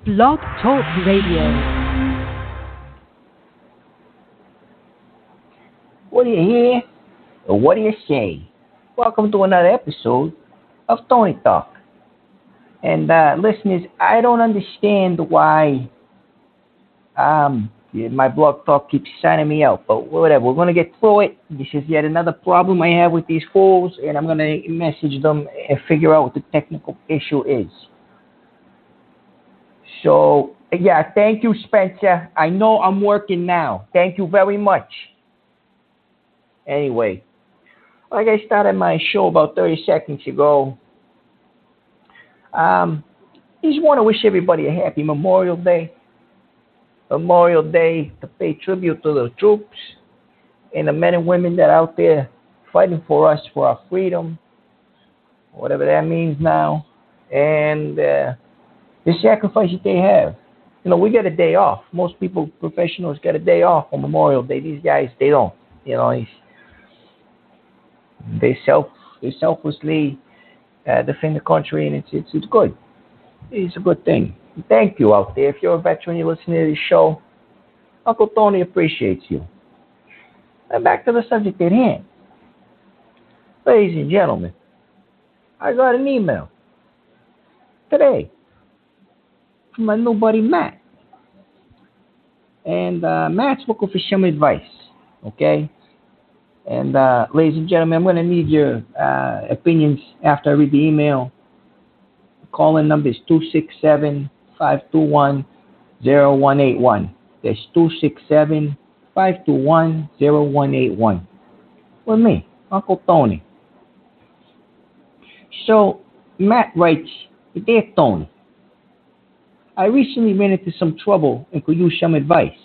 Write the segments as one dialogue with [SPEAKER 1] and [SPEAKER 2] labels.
[SPEAKER 1] Blog Talk Radio.
[SPEAKER 2] What do you hear? Or what do you say? Welcome to another episode of TonyTalk. And listeners, I don't understand why my blog talk keeps signing me out, but whatever. We're gonna get through it. This is yet another problem I have with these fools, and I'm gonna message them and figure out what the technical issue is. So yeah, thank you, Spencer. I know I'm working now. Thank you very much. Anyway, like I started my show about 30 seconds ago, I just want to wish everybody a happy Memorial Day. Memorial Day to pay tribute to the troops and the men and women that are out there fighting for us, for our freedom, whatever that means now, and the sacrifice that they have. You know, we get a day off. Most people, professionals, get a day off on Memorial Day. These guys, they don't. You know, they selflessly defend the country, and it's good. It's a good thing. Thank you out there. If you're a veteran, you're listening to this show, Uncle Tony appreciates you. And back to the subject at hand. Ladies and gentlemen, I got an email today from my new buddy Matt. And Matt's looking for some advice, okay? And ladies and gentlemen, I'm going to need your opinions after I read the email. The call-in number is 267-521-0181. That's 267-521-0181. With me, Uncle Tony. So, Matt writes, "Dear Tony, I recently ran into some trouble and could use some advice.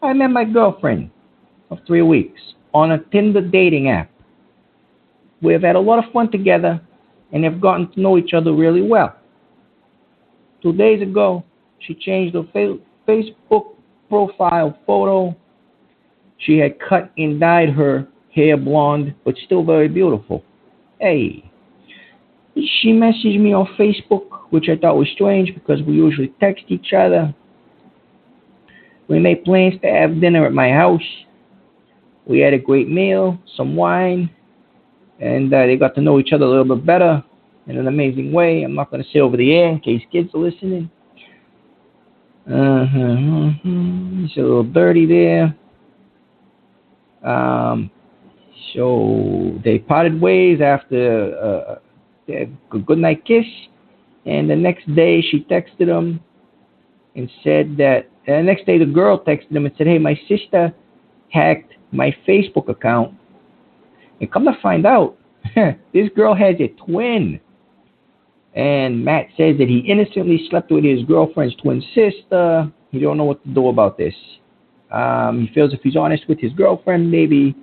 [SPEAKER 2] I met my girlfriend of 3 weeks on a Tinder dating app. We have had a lot of fun together and have gotten to know each other really well. 2 days ago, she changed her Facebook profile photo. She had cut and dyed her hair blonde, but still very beautiful. Hey. She messaged me on Facebook, which I thought was strange because we usually text each other. We made plans to have dinner at my house. We had a great meal, some wine, and they got to know each other a little bit better in an amazing way. I'm not going to say over the air in case kids are listening. It's a little dirty there. So they parted ways after a good night kiss, and the next day she texted him and said that, the next day the girl texted him and said, hey, my sister hacked my Facebook account, and come to find out, this girl has a twin. And Matt says that he innocently slept with his girlfriend's twin sister. He don't know what to do about this. He feels if he's honest with his girlfriend, maybe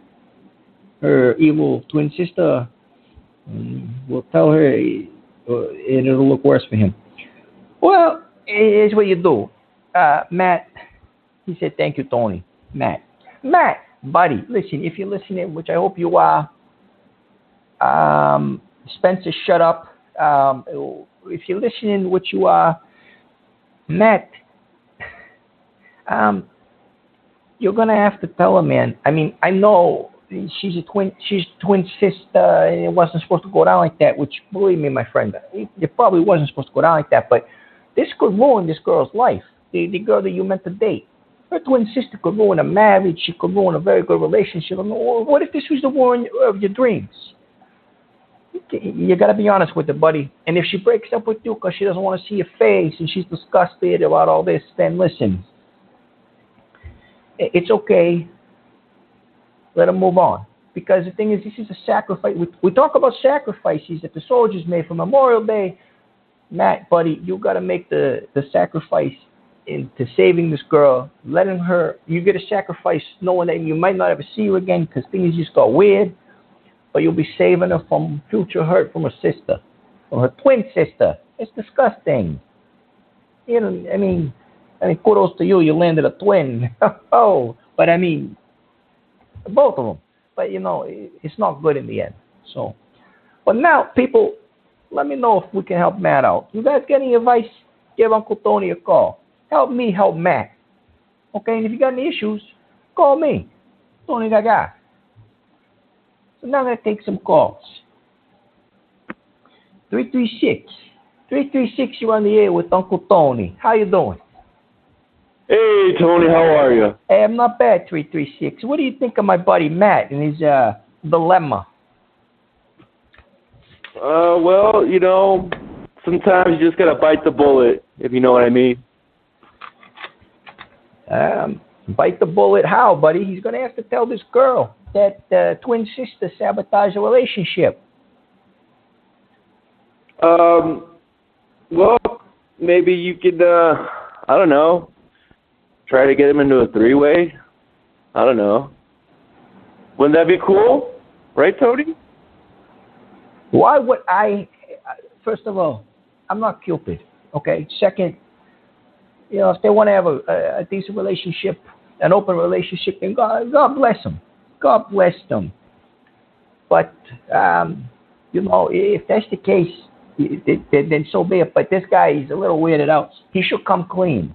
[SPEAKER 2] her evil twin sister will tell her, and it'll look worse for him. Well, here's what you do. Matt, he said, thank you, Tony. Matt, buddy, listen, if you're listening, which I hope you are, Spencer, shut up. If you're listening, which you are, Matt, you're going to have to tell her, man. I mean, I know she's twin sister, and it wasn't supposed to go down like that, which, believe me, my friend, it probably wasn't supposed to go down like that, but this could ruin this girl's life, the girl that you meant to date. Her twin sister could ruin a marriage. She could ruin a very good relationship. I mean, what if this was the woman of your dreams? You got to be honest with her, buddy. And if she breaks up with you because she doesn't want to see your face and she's disgusted about all this, then listen, it's okay. Let her move on. Because the thing is, this is a sacrifice. We talk about sacrifices that the soldiers made for Memorial Day. Matt, buddy, you got to make the sacrifice into saving this girl, letting her, you get a sacrifice knowing that you might not ever see her again because things just got weird, but you'll be saving her from future hurt from her sister, from her twin sister. It's disgusting. You know, I mean, kudos to you. You landed a twin. Oh, but I mean, both of them. But you know, it's not good in the end. So, but now, people, let me know if we can help Matt out. You guys get any advice? give Uncle Tony a call. Help me help Matt. Okay, and if you got any issues, call me, Tony Gaga. So now I'm going to take some calls. 336, you're on the air with Uncle Tony. How you doing?
[SPEAKER 3] Hey, Tony, how are you?
[SPEAKER 2] Hey, I'm not bad, 336. What do you think of my buddy Matt and his dilemma?
[SPEAKER 3] Well, you know, sometimes you just got to bite the bullet, if you know what I mean.
[SPEAKER 2] Bite the bullet how, buddy? He's going to have to tell this girl that twin sister sabotaged a relationship.
[SPEAKER 3] Well, maybe you could, I don't know, try to get him into a three-way. I don't know. Wouldn't that be cool? Right, Tony?
[SPEAKER 2] Why would I? First of all, I'm not Cupid, okay? Second, you know, if they want to have a decent relationship, an open relationship, then God bless them. God bless them. But, you know, if that's the case, then so be it. But this guy, he's a little weirded out. He should come clean.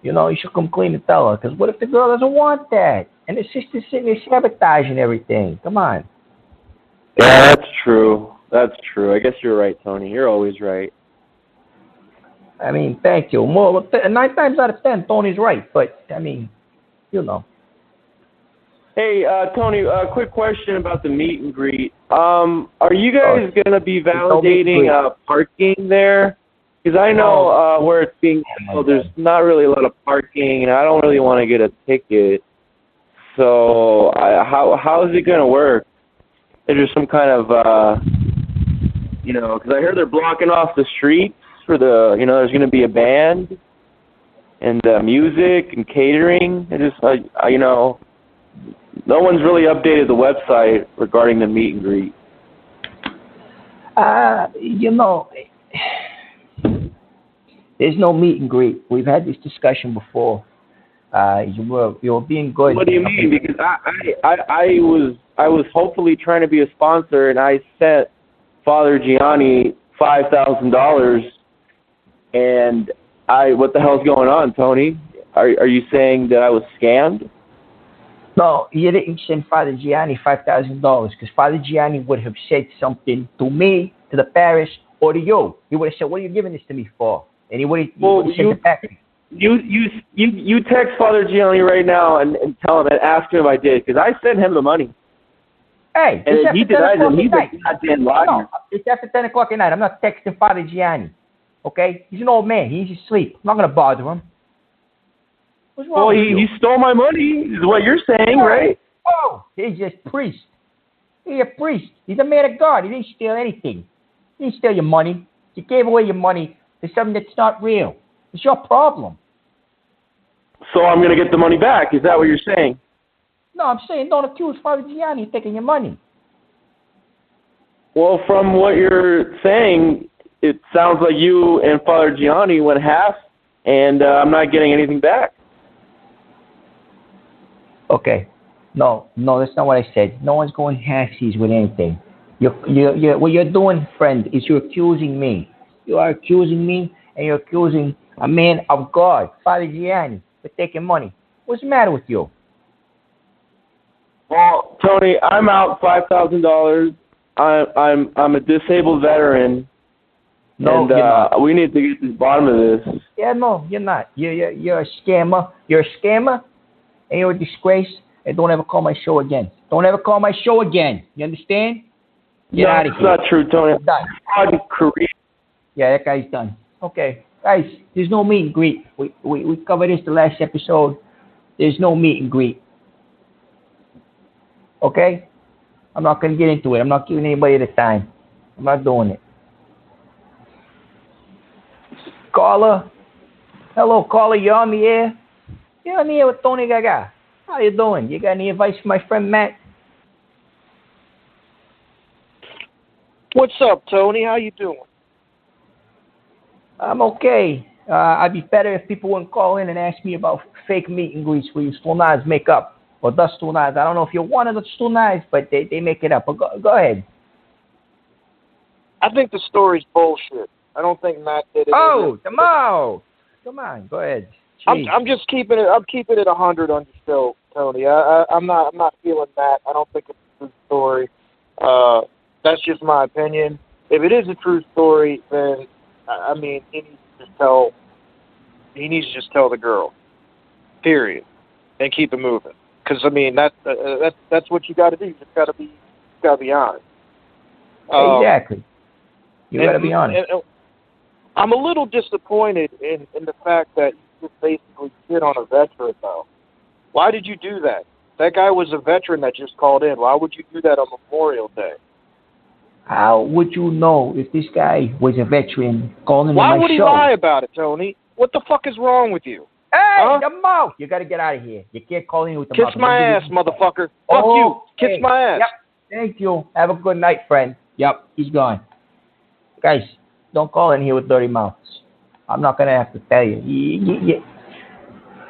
[SPEAKER 2] You know, he should come clean and tell her. Because what if the girl doesn't want that? And the sister's sitting there sabotaging everything. Come on.
[SPEAKER 3] Yeah, that's true. That's true. I guess you're right, Tony. You're always right.
[SPEAKER 2] I mean, thank you. 9 times out of 10, Tony's right. But, I mean, you know.
[SPEAKER 3] Hey, Tony, a quick question about the meet and greet. Are you guys going to be validating parking there? Because I know where it's being held, there's not really a lot of parking, and I don't really want to get a ticket. So how is it going to work? Is there some kind of, you know, because I heard they're blocking off the streets for the, you know, there's going to be a band and music and catering. And just, you know, no one's really updated the website regarding the meet and greet.
[SPEAKER 2] You know, there's no meet and greet. We've had this discussion before. You were being good.
[SPEAKER 3] What do you mean? Because I was hopefully trying to be a sponsor, and I sent Father Gianni $5,000. And what the hell's going on, Tony? Are you saying that I was scammed?
[SPEAKER 2] No, you didn't send Father Gianni $5,000 because Father Gianni would have said something to me, to the parish, or to you. He would have said, "What are you giving this to me for?" And he would have sent it back. You
[SPEAKER 3] text Father Gianni right now and tell him and ask him if I did, because I sent him the money.
[SPEAKER 2] Hey,
[SPEAKER 3] and he denies it. He's a goddamn liar.
[SPEAKER 2] No, it's after 10 o'clock at night. I'm not texting Father Gianni. Okay? He's an old man. He's asleep. I'm not going to bother him. What's wrong with you?
[SPEAKER 3] He stole my money, is what you're saying, right?
[SPEAKER 2] Oh, he's just priest. He's a priest. He's a man of God. He didn't steal anything. He didn't steal your money. You gave away your money to something that's not real. It's your problem.
[SPEAKER 3] So I'm going to get the money back. Is that what you're saying?
[SPEAKER 2] No, I'm saying don't accuse Father Gianni of taking your money.
[SPEAKER 3] Well, from what you're saying, it sounds like you and Father Gianni went half, and I'm not getting anything back.
[SPEAKER 2] Okay. No, that's not what I said. No one's going halfsies with anything. What you're doing, friend, is you're accusing me. You are accusing me, and you're accusing a man of God, Father Gianni, for taking money. What's the matter with you?
[SPEAKER 3] Well, Tony, I'm out $5,000. I'm a disabled veteran.
[SPEAKER 2] No,
[SPEAKER 3] and
[SPEAKER 2] you're not.
[SPEAKER 3] We need to get to the bottom of this.
[SPEAKER 2] Yeah, no, you're not. You're a scammer. You're a scammer, and you're a disgrace. And don't ever call my show again. Don't ever call my show again. You understand? Get out of here.
[SPEAKER 3] That's not true, Tony.
[SPEAKER 2] I'm done. Yeah, that guy's done. Okay, guys, there's no meet and greet. We covered this the last episode. There's no meet and greet. Okay? I'm not going to get into it. I'm not giving anybody the time. I'm not doing it. Caller. Hello, caller. You're on the air? You're on the air with Tony Gaga. How you doing? You got any advice for my friend Matt?
[SPEAKER 4] What's up, Tony? How you doing?
[SPEAKER 2] I'm okay. I'd be better if people wouldn't call in and ask me about fake meet and greets where you Stunaz make up. Or the Stunaz. I don't know if you're one of the Stunaz, but they make it up. But go ahead.
[SPEAKER 4] I think the story's bullshit. I don't think Matt did it.
[SPEAKER 2] Oh, Tomo! Come on, go ahead.
[SPEAKER 4] I'm just keeping it. I'm keeping it 100 on your show, Tony. I'm not feeling that. I don't think it's a true story. That's just my opinion. If it is a true story, then I mean he needs to just tell. He needs to just tell the girl. Period, and keep it moving. Because I mean that's what you got to do. You just got to be honest.
[SPEAKER 2] Exactly. You got to be honest.
[SPEAKER 4] And I'm a little disappointed in the fact that you just basically shit on a veteran, though. Why did you do that? That guy was a veteran that just called in. Why would you do that on Memorial Day?
[SPEAKER 2] How would you know if this guy was a veteran calling in my show?
[SPEAKER 4] Why would he lie about it, Tony? What the fuck is wrong with you?
[SPEAKER 2] Hey, the mouth! You got to get out of here. You can't call in with the mouth.
[SPEAKER 4] Kiss my ass, motherfucker. Fuck you. Kiss my ass.
[SPEAKER 2] Yep. Thank you. Have a good night, friend. Yep, he's gone. Guys, don't call in here with dirty mouths. I'm not going to have to tell you.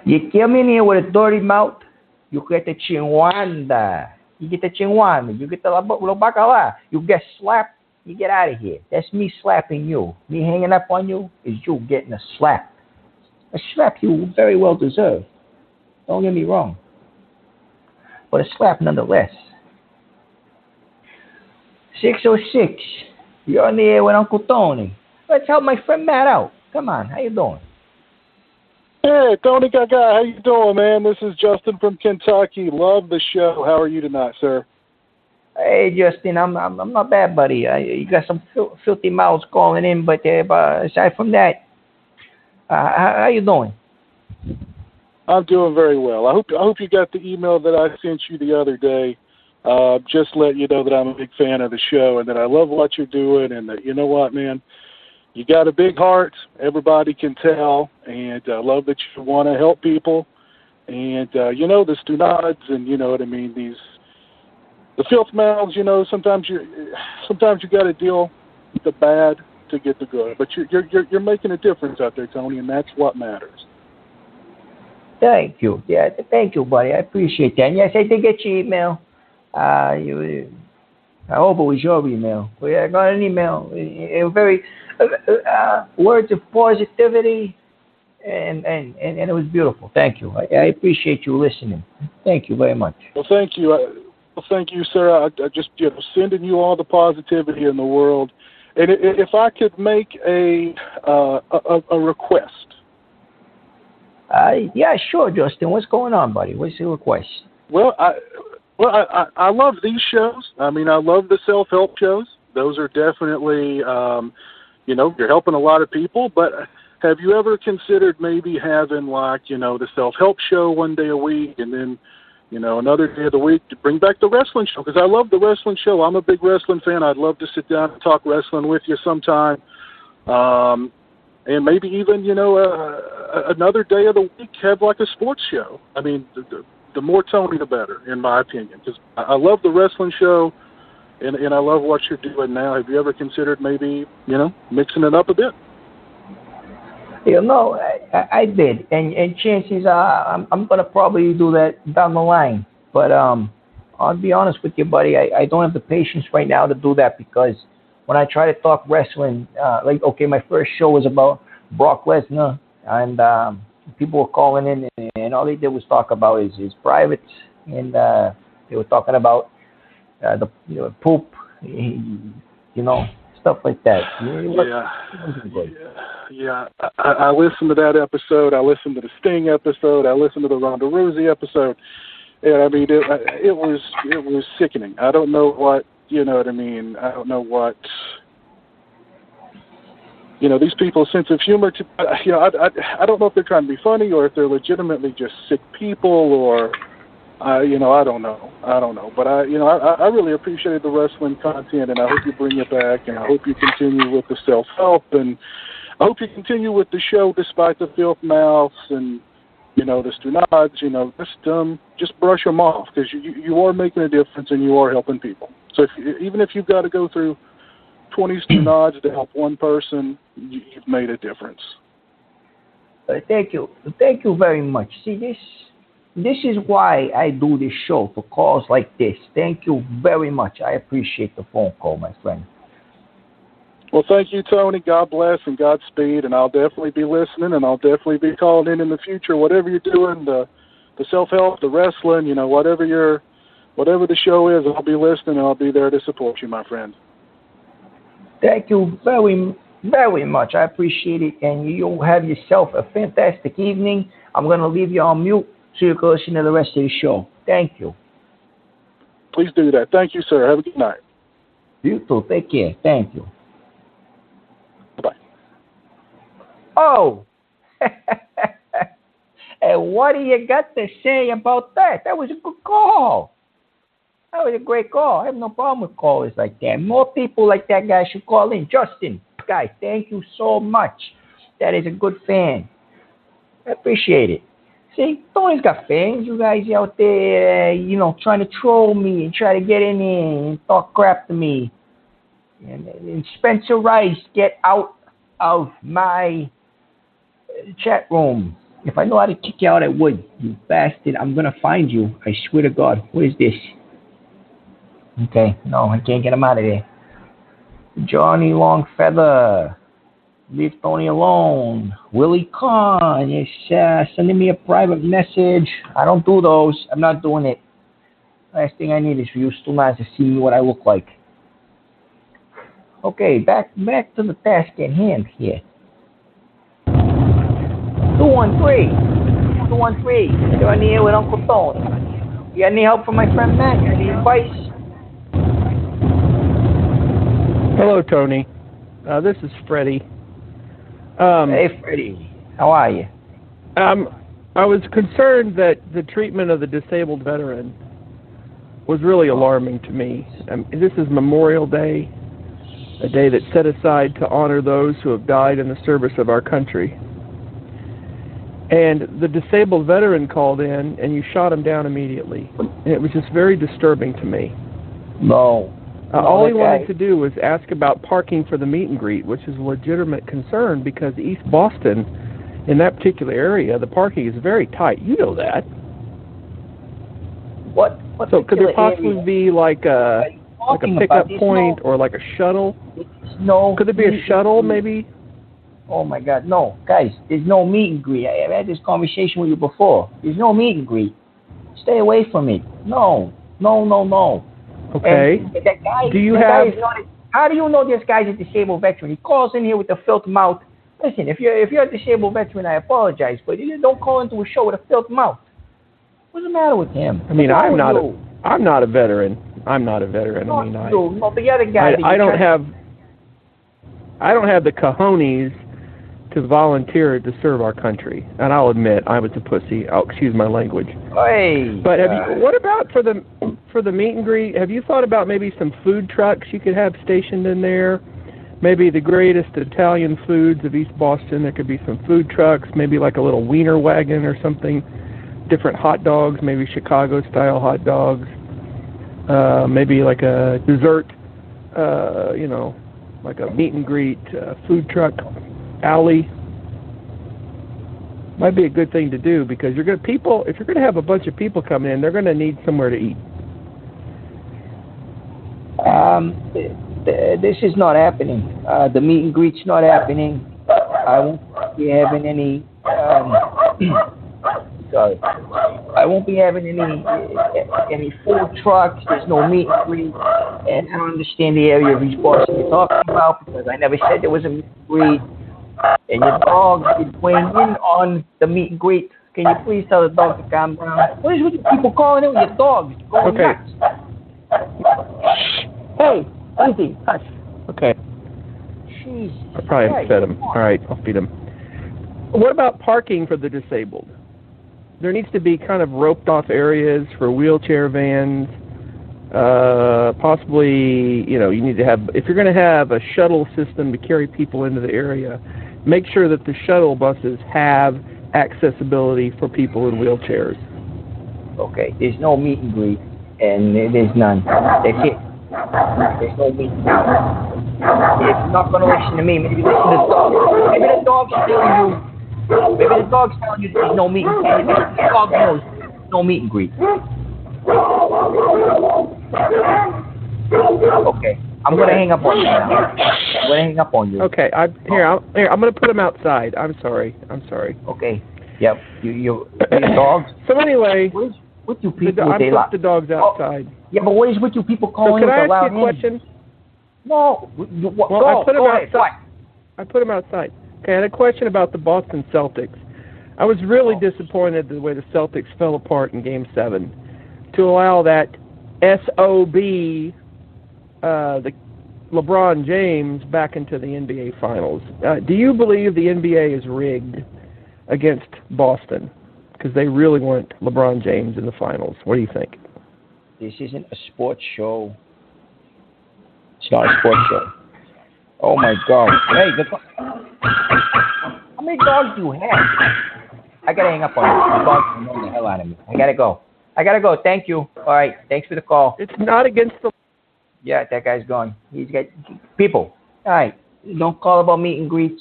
[SPEAKER 2] You come in here with a dirty mouth, you get the chinwanda. You get the chinwanda. You get the bacala. You get slapped, you get out of here. That's me slapping you. Me hanging up on you is you getting a slap. A slap you very well deserve. Don't get me wrong. But a slap nonetheless. 606. You're on the air with Uncle Tony. Let's help my friend Matt out. Come on, how you doing?
[SPEAKER 5] Hey, Tony Gaga, how you doing, man? This is Justin from Kentucky. Love the show. How are you tonight, sir?
[SPEAKER 2] Hey, Justin, I'm not bad, buddy. You got some filthy mouths calling in, but aside from that, how you doing?
[SPEAKER 5] I'm doing very well. I hope you got the email that I sent you the other day. Just let you know that I'm a big fan of the show and that I love what you're doing, and that, you know what, man, you got a big heart. Everybody can tell, and I love that you want to help people. And, you know, the Stunads and, you know what I mean, the filth mouths, you know, sometimes you got to deal with the bad to get the good. But you're making a difference out there, Tony, and that's what matters.
[SPEAKER 2] Thank you. Yeah, thank you, buddy. I appreciate that. And yes, I did get your email. I hope it was your email. I got an email. Very words of positivity, and it was beautiful. Thank you. I appreciate you listening. Thank you very much.
[SPEAKER 5] Well, thank you. Thank you, sir. I just sending you all the positivity in the world. And if I could make a request.
[SPEAKER 2] Yeah, sure, Justin. What's going on, buddy? What's your request?
[SPEAKER 5] Well, I love these shows. I mean, I love the self-help shows. Those are definitely, you know, you're helping a lot of people. But have you ever considered maybe having, like, you know, the self-help show one day a week, and then, you know, another day of the week to bring back the wrestling show? Because I love the wrestling show. I'm a big wrestling fan. I'd love to sit down and talk wrestling with you sometime. And maybe even, you know, another day of the week have like a sports show. I mean, the more Tony, the better, in my opinion. Because I love the wrestling show, and I love what you're doing now. Have you ever considered maybe, you know, mixing it up a bit?
[SPEAKER 2] You know, I did, and chances are I'm going to probably do that down the line. But I'll be honest with you, buddy, I don't have the patience right now to do that, because when I try to talk wrestling, like, okay, my first show was about Brock Lesnar, and people were calling in, and all they did was talk about his privates, and they were talking about the poop, you know, stuff like that.
[SPEAKER 5] Yeah. I listened to that episode. I listened to the Sting episode. I listened to the Ronda Rousey episode, and I mean, it was sickening. I don't know what. You know what I mean? I don't know what, you know, these people's sense of humor. You know, I don't know if they're trying to be funny or if they're legitimately just sick people, or, you know, I don't know. But I really appreciated the wrestling content, and I hope you bring it back, and I hope you continue with the self-help, and I hope you continue with the show despite the filth mouths and, you know, the Stunads. You know, just brush them off, because you are making a difference and you are helping people. So even if you've got to go through 20 Stunads to help one person, you've made a difference.
[SPEAKER 2] Thank you. Thank you very much. See, this is why I do this show, for calls like this. Thank you very much. I appreciate the phone call, my friend.
[SPEAKER 5] Well, thank you, Tony. God bless and Godspeed, and I'll definitely be listening, and I'll definitely be calling in the future. Whatever you're doing, the self-help, the wrestling, whatever the show is, I'll be listening, and I'll be there to support you, my friend.
[SPEAKER 2] Thank you very, very much. I appreciate it, and you have yourself a fantastic evening. I'm going to leave you on mute so you can listen to the rest of the show. Thank you.
[SPEAKER 5] Please do that. Thank you, sir. Have a good night.
[SPEAKER 2] You too. Take care. Thank you.
[SPEAKER 5] Bye.
[SPEAKER 2] Oh, and what do you got to say about that? That was a good call. That was a great call. I have no problem with callers like that. More people like that guy should call in. Justin, guy, thank you so much. That is a good fan. I appreciate it. See, Tony's got fans. You guys out there, trying to troll me and try to get in there and talk crap to me. And Spencer Rice, get out of my chat room. If I know how to kick you out, I would. You bastard. I'm going to find you. I swear to God. What is this? Okay. No, I can't get him out of there. Johnny Longfeather. Leave Tony alone. Willie Kahn is sending me a private message. I don't do those. I'm not doing it. Last thing I need is for you Stumas to see what I look like. Okay, back to the task at hand here. 213. You're on the air with Uncle Tony. You got any help from my friend Matt? You got any advice?
[SPEAKER 6] Hello, Tony. This is Freddie.
[SPEAKER 2] Hey, Freddie. How are you?
[SPEAKER 6] I was concerned that the treatment of the disabled veteran was really alarming to me. This is Memorial Day, a day that's set aside to honor those who have died in the service of our country. And the disabled veteran called in, and you shot him down immediately. And it was just very disturbing to me.
[SPEAKER 2] No.
[SPEAKER 6] All he wanted to do was ask about parking for the meet and greet, which is a legitimate concern because East Boston, in that particular area, the parking is very tight. You know that.
[SPEAKER 2] What
[SPEAKER 6] so could there possibly be like a pickup point or like a shuttle?
[SPEAKER 2] No.
[SPEAKER 6] Could there be a shuttle maybe?
[SPEAKER 2] Oh my God, no. Guys, there's no meet and greet. I've had this conversation with you before. There's no meet and greet. Stay away from it. No.
[SPEAKER 6] Okay.
[SPEAKER 2] And that guy,
[SPEAKER 6] do you have?
[SPEAKER 2] How do you know this guy's a disabled veteran? He calls in here with a filthy mouth. Listen, if you're a disabled veteran, I apologize, but you don't call into a show with a filthy mouth. What's the matter with him?
[SPEAKER 6] I mean, I'm not a veteran. I'm not a veteran.
[SPEAKER 2] No,
[SPEAKER 6] I mean,
[SPEAKER 2] no, the other guy.
[SPEAKER 6] I don't have the cojones to volunteer to serve our country, and I'll admit I was a pussy. Excuse my language.
[SPEAKER 2] Hey.
[SPEAKER 6] But what about for the meet and greet? Have you thought about maybe some food trucks you could have stationed in there? Maybe the greatest Italian foods of East Boston. There could be some food trucks, maybe like a little wiener wagon or something. Different hot dogs, maybe Chicago-style hot dogs. Maybe like a dessert, like a meet and greet food truck alley. Might be a good thing to do because if you're going to have a bunch of people coming in, they're going to need somewhere to eat.
[SPEAKER 2] This is not happening. The meet and greet's not happening. I won't be having any. Sorry. I won't be having any food trucks. There's no meet and greet, and I don't understand the area of East Boston you're talking about because I never said there was a meet and greet. And your dog is weighing in on the meet and greet. Can you please tell the dog to calm down? What is with the people calling in with your dogs? Going nuts. Hey, easy, hush.
[SPEAKER 6] Okay.
[SPEAKER 2] Jesus.
[SPEAKER 6] I probably haven't fed him. All right, I'll feed him. What about parking for the disabled? There needs to be kind of roped off areas for wheelchair vans. Possibly, you need to have, if you're going to have a shuttle system to carry people into the area, make sure that the shuttle buses have accessibility for people in wheelchairs.
[SPEAKER 2] Okay, there's no meet and greet, and there's none. That's it. There's no meet and greet. If you're not going to listen to me, maybe listen to the dog. Maybe the dog's telling you that there's no meet and greet. Maybe the dog knows there's no meet and greet. Okay, I'm going to hang up on you now. gonna hang up on you.
[SPEAKER 6] Okay, I'm going to put him outside. I'm sorry.
[SPEAKER 2] Okay. Yep. Your dogs.
[SPEAKER 6] So anyway,
[SPEAKER 2] what do people
[SPEAKER 6] I'm putting the dogs outside.
[SPEAKER 2] Yeah, but what is with you people calling?
[SPEAKER 6] So can I ask you a question?
[SPEAKER 2] No.
[SPEAKER 6] I put him outside. I put him outside. Okay, I had a question about the Boston Celtics. I was really disappointed the way the Celtics fell apart in Game 7 to allow that SOB, the LeBron James, back into the NBA Finals. Do you believe the NBA is rigged against Boston because they really want LeBron James in the Finals? What do you think?
[SPEAKER 2] This isn't a sports show. It's not a sports show. Oh my God! Hey, how many dogs do you have? I gotta hang up on you. The dogs are annoying the hell out of me. I gotta go. Thank you. All right. Thanks for the call.
[SPEAKER 6] It's not against the.
[SPEAKER 2] Yeah, that guy's gone. He's got people. All right. Don't call about meet and greets.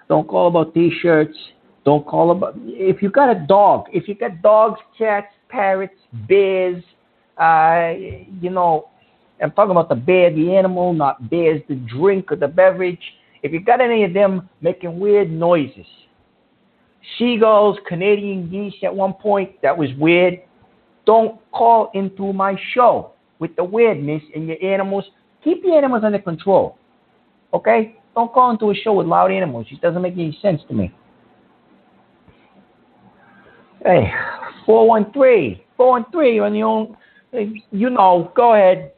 [SPEAKER 2] Don't call about T-shirts. Don't call about. If you got a dog, if you got dogs, cats, parrots, bears, I'm talking about the bear, the animal, not bears, the drink or the beverage. If you got any of them making weird noises, seagulls, Canadian geese at one point, that was weird. Don't call into my show with the weirdness in your animals. Keep your animals under control, okay? Don't call into a show with loud animals. It doesn't make any sense to me. Hey, 413, you're on your own, go ahead.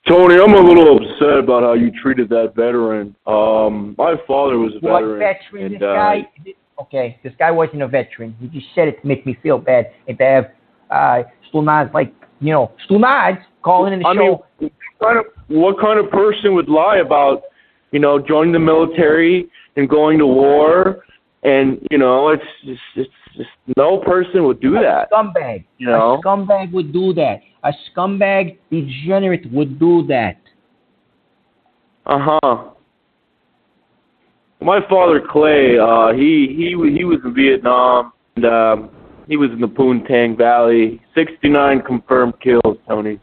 [SPEAKER 7] Tony, I'm a little upset about how you treated that veteran. My father was a veteran.
[SPEAKER 2] What veteran? This guy? Okay, this guy wasn't a veteran. He just said it to make me feel bad. And to have Stunads Stunads calling in the show.
[SPEAKER 7] Mean, what kind of person would lie about, joining the military and going to war? And, it's just no person would do that.
[SPEAKER 2] A scumbag. A scumbag would do that. A scumbag degenerate would do that.
[SPEAKER 7] Uh-huh. My father, Clay, he was in Vietnam, and he was in the Poontang Valley. 69 confirmed kills, Tony.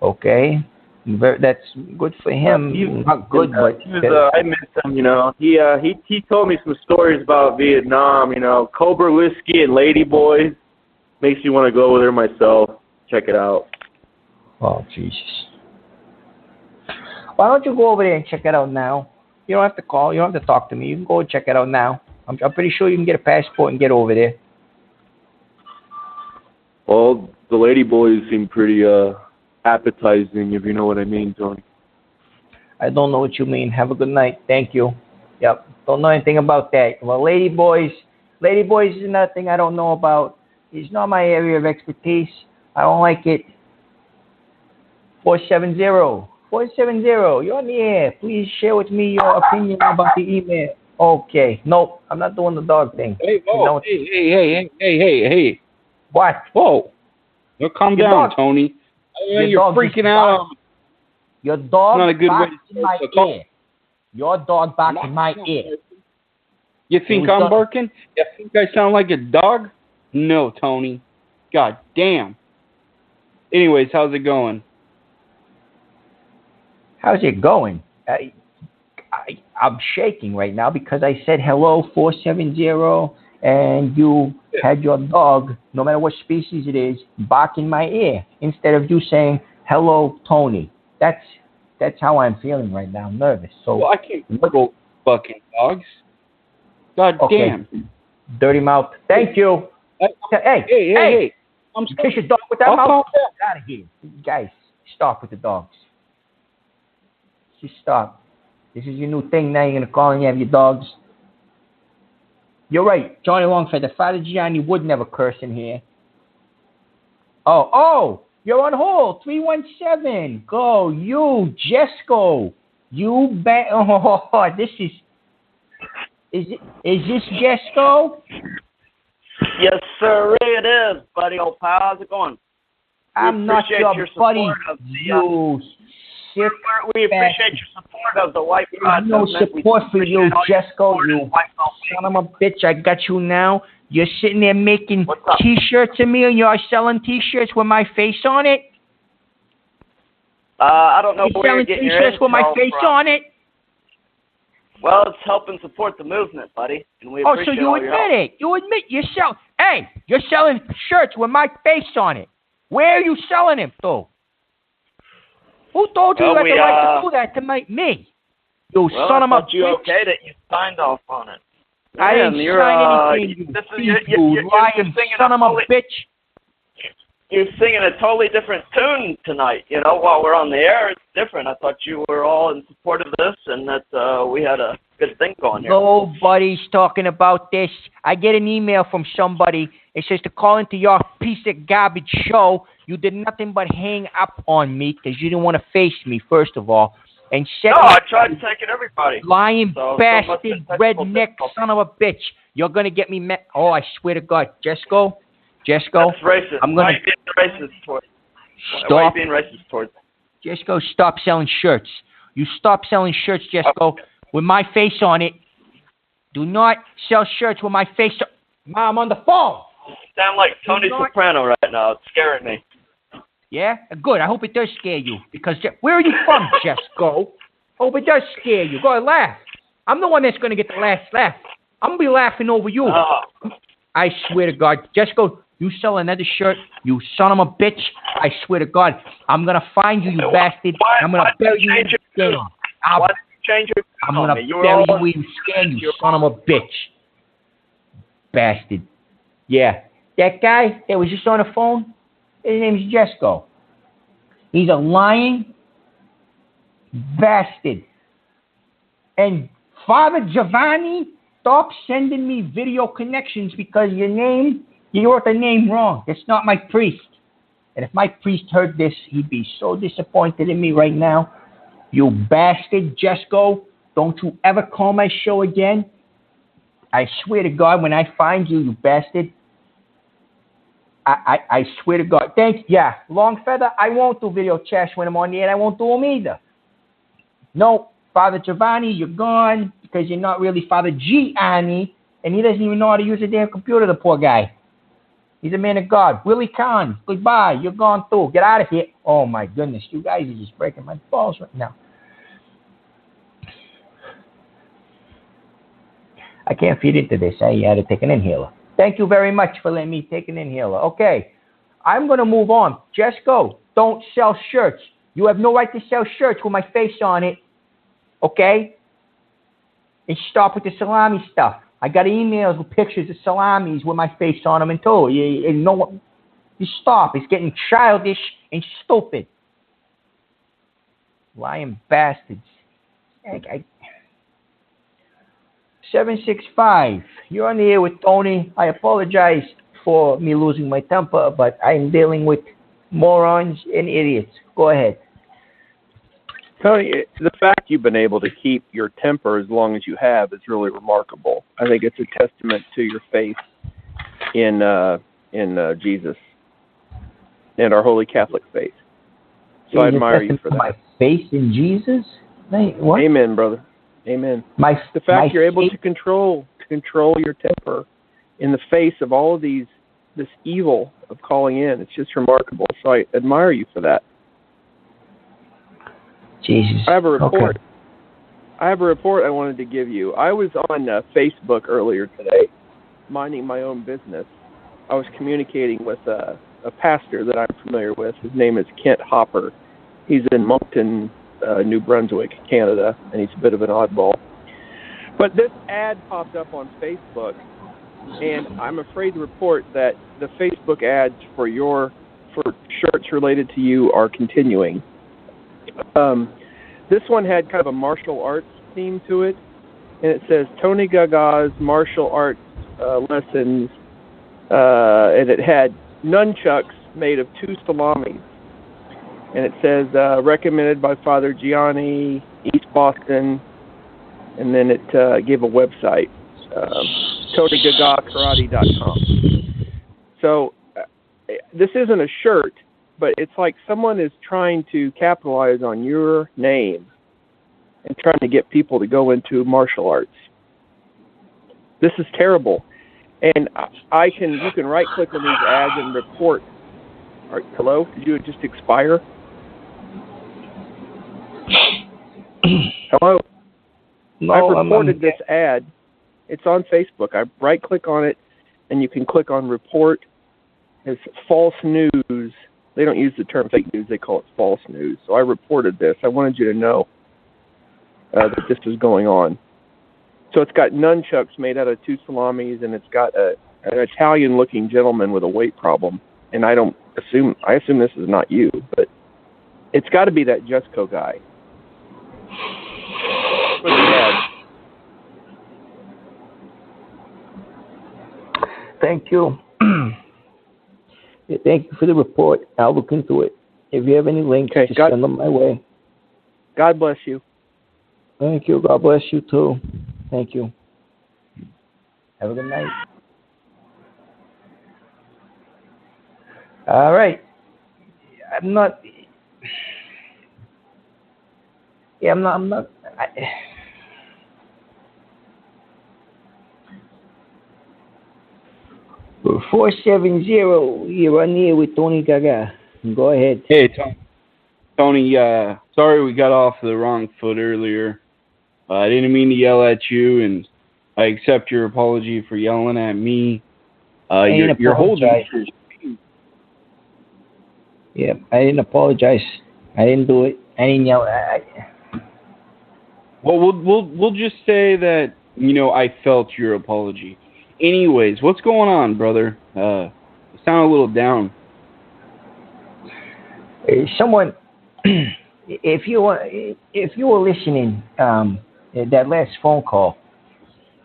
[SPEAKER 2] Okay. That's good for him. Not good, but
[SPEAKER 7] I miss him. He told me some stories about Vietnam. Cobra whiskey and lady boys. Makes me want to go over there myself. Check it out.
[SPEAKER 2] Oh Jesus! Why don't you go over there and check it out now? You don't have to call. You don't have to talk to me. You can go and check it out now. I'm pretty sure you can get a passport and get over there.
[SPEAKER 7] Well, the lady boys seem pretty appetizing, if you know what I mean, Tony.
[SPEAKER 2] I don't know what you mean. Have a good night. Thank you. Yep. Don't know anything about that. Well, lady boys is nothing I don't know about. It's not my area of expertise. I don't like it. 470, you're on the air. Please share with me your opinion about the email. Okay. Nope. I'm not doing the dog thing.
[SPEAKER 8] Hey, whoa. Hey.
[SPEAKER 2] What?
[SPEAKER 8] Whoa. Now calm down, Tony. You're freaking out.
[SPEAKER 2] Your dog
[SPEAKER 8] not a good
[SPEAKER 2] barks in my ear. Your dog barks in my ear.
[SPEAKER 8] You think I'm barking? You think I sound like a dog? No, Tony. God damn. Anyways, how's it going?
[SPEAKER 2] How's it going? I'm shaking right now because I said hello 470 and you had your dog, no matter what species it is, bark in my ear instead of you saying hello Tony. That's how I'm feeling right now. I'm nervous. So
[SPEAKER 8] well, I can't go fucking dogs. God damn.
[SPEAKER 2] Dirty mouth. Thank you. Hey.
[SPEAKER 8] I'm
[SPEAKER 2] you kiss your dog with that mouth? Get out of here. Guys, stop with the dogs. Just stop. This is your new thing now. You're going to call and you have your dogs. You're right. Johnny Longford, the Father Gianni would never curse in here. Oh, you're on hold. 317. Go. You, Jesco. You bet. Oh, this is this Jesco?
[SPEAKER 9] Yes, sir, it is, buddy, old pal. How's it going?
[SPEAKER 2] I'm not your buddy.
[SPEAKER 9] We appreciate your support of the White Cloud
[SPEAKER 2] no support for you, Jesco. You son of a bitch. I got you now. You're sitting there making T-shirts of me, and you're selling T-shirts with my face on it?
[SPEAKER 9] I don't know
[SPEAKER 2] You
[SPEAKER 9] where you're
[SPEAKER 2] selling
[SPEAKER 9] getting your
[SPEAKER 2] T-shirts with my
[SPEAKER 9] intel
[SPEAKER 2] face
[SPEAKER 9] from.
[SPEAKER 2] on it?
[SPEAKER 9] Well, it's helping support the movement, buddy, and we
[SPEAKER 2] Oh,
[SPEAKER 9] appreciate
[SPEAKER 2] so you
[SPEAKER 9] all your help.
[SPEAKER 2] admit it. You admit you're selling. Hey, you're selling shirts with my face on it. Where are you selling them to? Who told you you had the right to do that to me? You
[SPEAKER 9] Well,
[SPEAKER 2] son
[SPEAKER 9] I
[SPEAKER 2] of a
[SPEAKER 9] thought you
[SPEAKER 2] bitch.
[SPEAKER 9] okay that you signed off on it.
[SPEAKER 2] I didn't
[SPEAKER 9] you're,
[SPEAKER 2] sign anything, you lying son of a bitch.
[SPEAKER 9] You're singing a totally different tune tonight, while we're on the air. It's different. I thought you were all in support of this and that we had a good thing going here.
[SPEAKER 2] Nobody's talking about this. I get an email from somebody. It says to call into your piece of garbage show. You did nothing but hang up on me because you didn't want to face me, first of all. And second,
[SPEAKER 9] No, I tried taking everybody.
[SPEAKER 2] Lying
[SPEAKER 9] so
[SPEAKER 2] bastard, redneck son of a bitch. You're going to get me met. Oh, I swear to God. Jesco?
[SPEAKER 9] That's racist.
[SPEAKER 2] I'm
[SPEAKER 9] Why
[SPEAKER 2] going
[SPEAKER 9] are you being racist towards?
[SPEAKER 2] Stop.
[SPEAKER 9] Why are you being racist towards?
[SPEAKER 2] Jesco, stop selling shirts. You stop selling shirts, Jesco, with my face on it. Do not sell shirts with my face on. Mom, on the phone.
[SPEAKER 9] You sound like Tony Soprano right now. It's scaring me.
[SPEAKER 2] Yeah? Good. I hope it does scare you. Because, where are you from, Jesco? Hope it does scare you. Go ahead, laugh. I'm the one that's going to get the last laugh. I'm going to be laughing over you. I swear to God. Jesco, you sell another shirt, you son of a bitch. I swear to God, I'm going to find you, you bastard. I'm going to bury you in the skin.
[SPEAKER 9] Why did you change your
[SPEAKER 2] I'm going to bury you in the skin, you son of a bitch. Bastard. Yeah. That guy that was just on the phone, his name's Jesco. He's a lying bastard. And Father Giovanni, stop sending me video connections because you wrote the name wrong. That's not my priest. And if my priest heard this, he'd be so disappointed in me right now. You bastard, Jesco. Don't you ever call my show again. I swear to God, when I find you, you bastard, I swear to God. Yeah, Longfeather, I won't do video chats when I'm on the air. I won't do them either. No, Father Giovanni, you're gone because you're not really Father Gianni, and he doesn't even know how to use a damn computer, the poor guy. He's a man of God. Willie Kahn, goodbye. You're gone too. Get out of here. Oh, my goodness. You guys are just breaking my balls right now. I can't feed into this. I had to take an inhaler. Thank you very much for letting me take an inhaler. Okay. I'm going to move on. Jesco, don't sell shirts. You have no right to sell shirts with my face on it. Okay? And stop with the salami stuff. I got emails with pictures of salamis with my face on them and too. You stop. It's getting childish and stupid. Lying bastards. 765. You're on the air with Tony. I apologize for me losing my temper, but I'm dealing with morons and idiots. Go ahead.
[SPEAKER 10] Tony, the fact you've been able to keep your temper as long as you have is really remarkable. I think it's a testament to your faith in Jesus and our Holy Catholic faith. So I admire you for that.
[SPEAKER 2] My faith in Jesus? What?
[SPEAKER 10] Amen, brother. Amen. The fact you're able to control your temper in the face of all of this evil of calling in, it's just remarkable. So I admire you for that.
[SPEAKER 2] Jesus.
[SPEAKER 10] I have a report.
[SPEAKER 2] Okay.
[SPEAKER 10] I have a report I wanted to give you. I was on Facebook earlier today, minding my own business. I was communicating with a pastor that I'm familiar with. His name is Kent Hopper. He's in Moncton, New Brunswick, Canada, and he's a bit of an oddball. But this ad popped up on Facebook, and I'm afraid to report that the Facebook ads for shirts related to you are continuing. This one had kind of a martial arts theme to it, and it says Tony Gaga's martial arts lessons, and it had nunchucks made of 2 salamis, and it says recommended by Father Gianni, East Boston, and then it gave a website, TonyGagaKarate.com. So this isn't a shirt, but it's like someone is trying to capitalize on your name and trying to get people to go into martial arts. This is terrible. And you can right click on these ads and report. All right, hello? Did you just expire? Hello?
[SPEAKER 2] No,
[SPEAKER 10] I've reported this ad. It's on Facebook. I right-click on it, and you can click on report. It's false news. They don't use the term fake news. They call it false news. So I reported this. I wanted you to know that this is going on. So it's got nunchucks made out of 2 salamis, and it's got an Italian-looking gentleman with a weight problem. And I assume this is not you, but it's got to be that Justco guy. For the ad.
[SPEAKER 2] Thank you. Thank you for the report. I'll look into it. If you have any links, just send them my way.
[SPEAKER 10] God bless you.
[SPEAKER 2] Thank you. God bless you too. Thank you. Have a good night. All right. I'm not. Yeah, I'm not. 470, you're on here with Tony Gaga. Go ahead.
[SPEAKER 8] Hey, Tony, sorry we got off the wrong foot earlier. I didn't mean to yell at you, and I accept your apology for yelling at me. You're holding.
[SPEAKER 2] Yeah, I didn't apologize. I didn't do it. I didn't yell.
[SPEAKER 8] Well, we'll just say that I felt your apology. Anyways, what's going on, brother? You sound a little down.
[SPEAKER 2] Someone, if you were listening, that last phone call,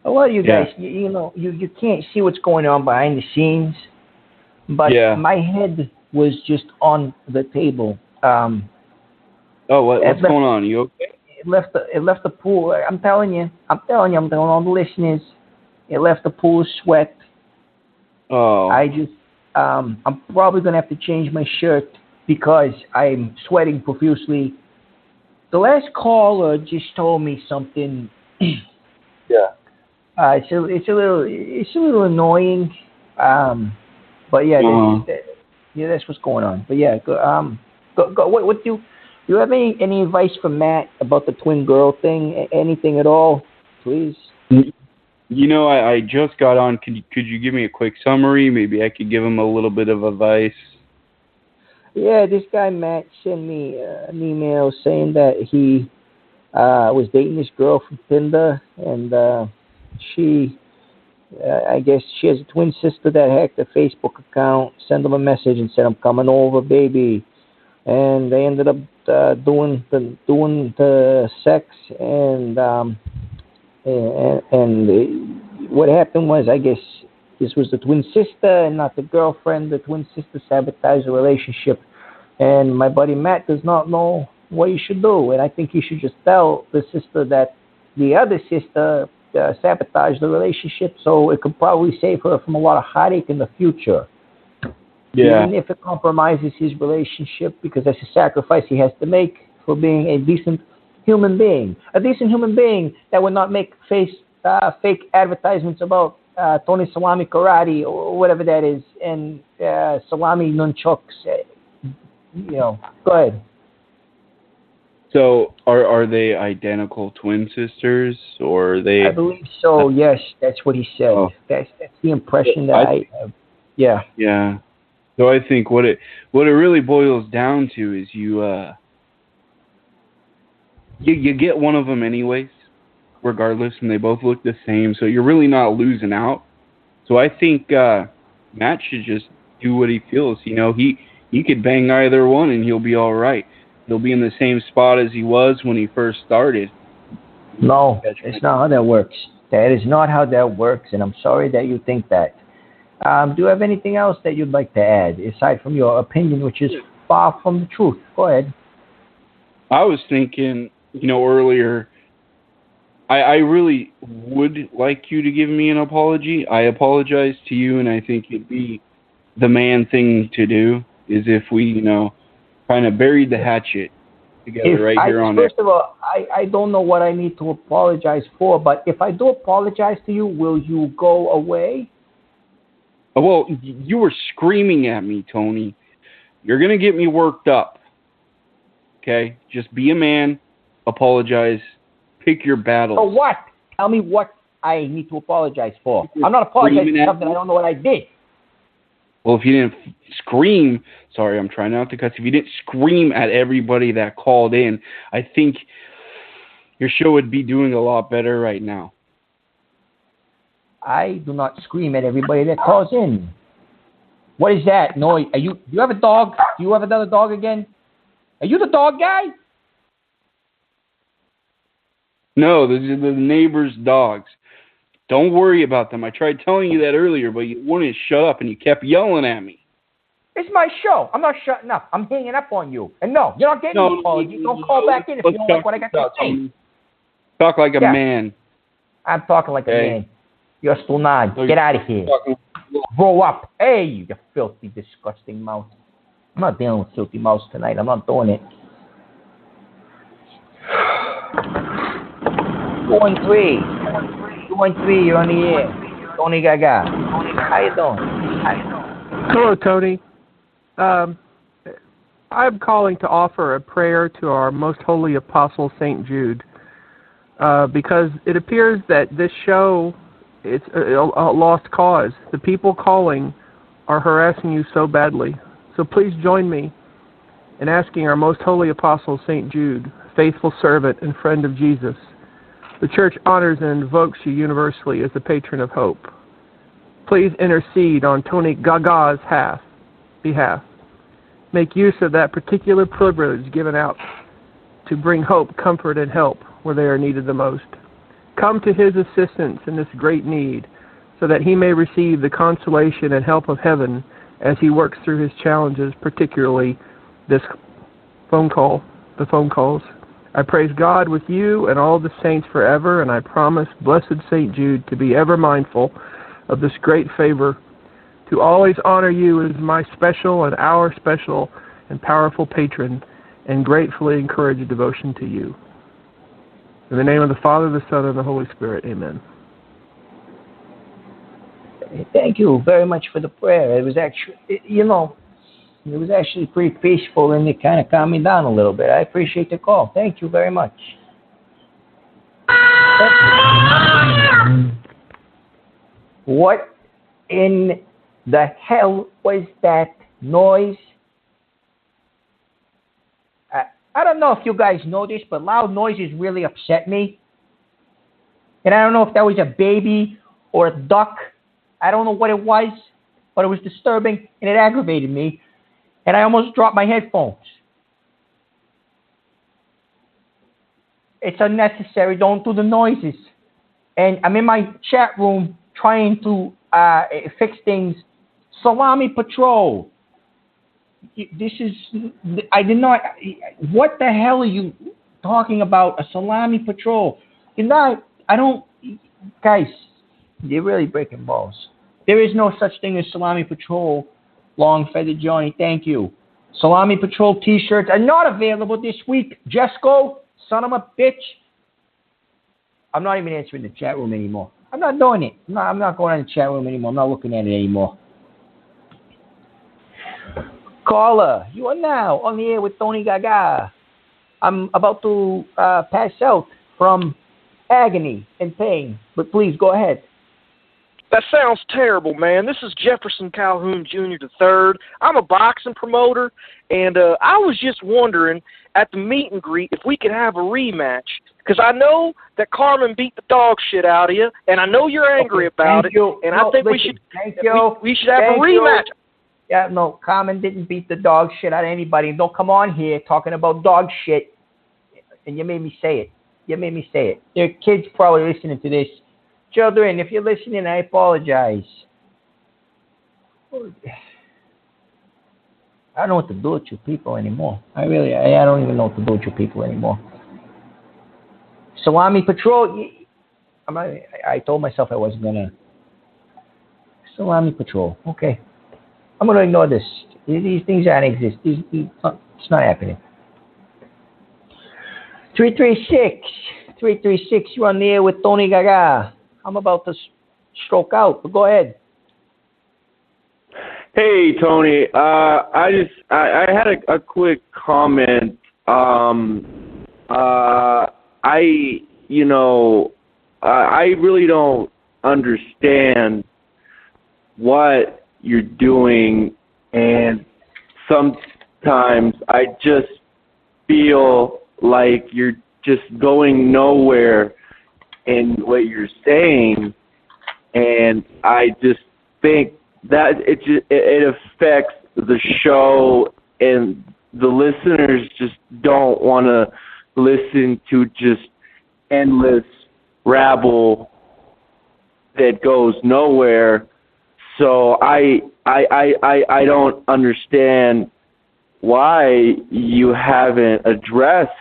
[SPEAKER 2] a lot of you guys, you can't see what's going on behind the scenes, but my head was just on the table.
[SPEAKER 8] What's going on? You okay?
[SPEAKER 2] It left the pool. I'm telling you, I'm telling all the listeners. It left the pool of sweat.
[SPEAKER 8] Oh.
[SPEAKER 2] I'm probably gonna have to change my shirt because I'm sweating profusely. The last caller just told me something.
[SPEAKER 8] Yeah.
[SPEAKER 2] It's a little annoying. But yeah, that's what's going on. But yeah, go. What do you have any advice for Matt about the twin girl thing? Anything at all, please?
[SPEAKER 8] I just got on. Could you give me a quick summary? Maybe I could give him a little bit of advice.
[SPEAKER 2] Yeah, this guy Matt sent me an email saying that he was dating this girl from Tinder, and she, I guess she has a twin sister that hacked her Facebook account, sent him a message and said, "I'm coming over, baby," and they ended up doing the sex and what happened was, I guess this was the twin sister and not the girlfriend. The twin sister sabotaged the relationship, and my buddy Matt does not know what he should do. And I think he should just tell the sister that the other sister sabotaged the relationship, so it could probably save her from a lot of heartache in the future.
[SPEAKER 8] Yeah.
[SPEAKER 2] Even if it compromises his relationship, because that's a sacrifice he has to make for being a decent human being. A decent human being that would not make fake advertisements about Tony Salami Karate or whatever that is, and Salami Nunchucks. Go ahead.
[SPEAKER 8] So are they identical twin sisters, or are they?
[SPEAKER 2] I believe so. Yes, that's what he said.
[SPEAKER 8] Oh.
[SPEAKER 2] That's the impression that I have. Yeah.
[SPEAKER 8] Yeah. So I think what it really boils down to is you get one of them anyways, regardless, and they both look the same, so you're really not losing out. So I think Matt should just do what he feels. He could bang either one and he'll be all right. He'll be in the same spot as he was when he first started.
[SPEAKER 2] No, it's not how that works. That is not how that works, and I'm sorry that you think that. Do you have anything else that you'd like to add, aside from your opinion, which is far from the truth? Go ahead.
[SPEAKER 8] I was thinking, earlier, I really would like you to give me an apology. I apologize to you, and I think it'd be the man thing to do, is if we, kind of buried the hatchet together here on
[SPEAKER 2] First of all, I don't know what I need to apologize for, but if I do apologize to you, will you go away?
[SPEAKER 8] Well, you were screaming at me, Tony. You're going to get me worked up. Okay? Just be a man. apologize. Pick your battles.
[SPEAKER 2] For what? Tell me what I need to apologize for. I'm not apologizing for something I don't know what I did.
[SPEAKER 8] Well, if you didn't scream, sorry, I'm trying not to cuss. If you didn't scream at everybody that called in, I think your show would be doing a lot better right now.
[SPEAKER 2] I do not scream at everybody that calls in. What is that noise? Do you have a dog? Do you have another dog again? Are you the dog guy?
[SPEAKER 8] No, those are the neighbors' dogs. Don't worry about them. I tried telling you that earlier, but you wanted to shut up and you kept yelling at me.
[SPEAKER 2] It's my show. I'm not shutting up. I'm hanging up on you. And no, you're not getting any apology. Don't call back in if you don't like what I got to say.
[SPEAKER 8] Talk like a man.
[SPEAKER 2] I'm talking like a man. You're still not. Get out of here. Grow up. Hey, you filthy, disgusting mouse. I'm not dealing with filthy mouse tonight. I'm not doing it. 213. 213, you're on the air. Tony Gaga. How you doing?
[SPEAKER 6] Hello, Tony. I'm calling to offer a prayer to our most holy apostle, St. Jude, because it appears that this show is a lost cause. The people calling are harassing you so badly. So please join me in asking our most holy apostle, St. Jude, faithful servant and friend of Jesus. The Church honors and invokes you universally as the patron of hope. Please intercede on Tony Gaga's behalf. Make use of that particular privilege given out to bring hope, comfort, and help where they are needed the most. Come to his assistance in this great need so that he may receive the consolation and help of heaven as he works through his challenges, particularly the phone calls. I praise God with you and all the saints forever, and I promise Blessed St. Jude to be ever mindful of this great favor, to always honor you as my special and our special and powerful patron, and gratefully encourage devotion to you. In the name of the Father, the Son, and the Holy Spirit, amen.
[SPEAKER 2] Thank you very much for the prayer. It was actually pretty peaceful, and it kind of calmed me down a little bit. I appreciate the call. Thank you very much. What in the hell was that noise? I don't know if you guys know this, but loud noises really upset me. And I don't know if that was a baby or a duck. I don't know what it was, but it was disturbing and it aggravated me. And I almost dropped my headphones. It's unnecessary. Don't do the noises. And I'm in my chat room trying to fix things. Salami Patrol. What the hell are you talking about? A Salami Patrol? Guys, you're really breaking balls. There is no such thing as Salami Patrol, Long Feathered Johnny. Thank you. Salami Patrol t-shirts are not available this week. Jesco, son of a bitch. I'm not even answering the chat room anymore. I'm not doing it. I'm not going in the chat room anymore. I'm not looking at it anymore. Caller, you are now on the air with Tony Gaga. I'm about to pass out from agony and pain, but please go ahead.
[SPEAKER 4] That sounds terrible, man. This is Jefferson Calhoun Jr. III. I'm a boxing promoter, and I was just wondering at the meet and greet if we could have a rematch, because I know that Carmen beat the dog shit out of you, and I know you're angry about it, and I think we should have a rematch.
[SPEAKER 2] Yeah, no, Carmen didn't beat the dog shit out of anybody. Don't come on here talking about dog shit. And you made me say it. There are kids probably listening to this. Children, if you're listening, I apologize. I don't know what to do with you people anymore. I don't even know what to do with you people anymore. Salami Patrol. I told myself I wasn't going to. Salami Patrol. Okay. I'm going to ignore this. These things don't exist. It's not happening. 336, you're on the air with Tony Gaga. I'm about to stroke out, but go ahead.
[SPEAKER 7] Hey, Tony. I had a quick comment.
[SPEAKER 3] I really don't understand what you're doing, and sometimes I just feel like you're just going nowhere in what you're saying, and I just think that it affects the show, and the listeners just don't want to listen to just endless rabble that goes nowhere. So I don't understand why you haven't addressed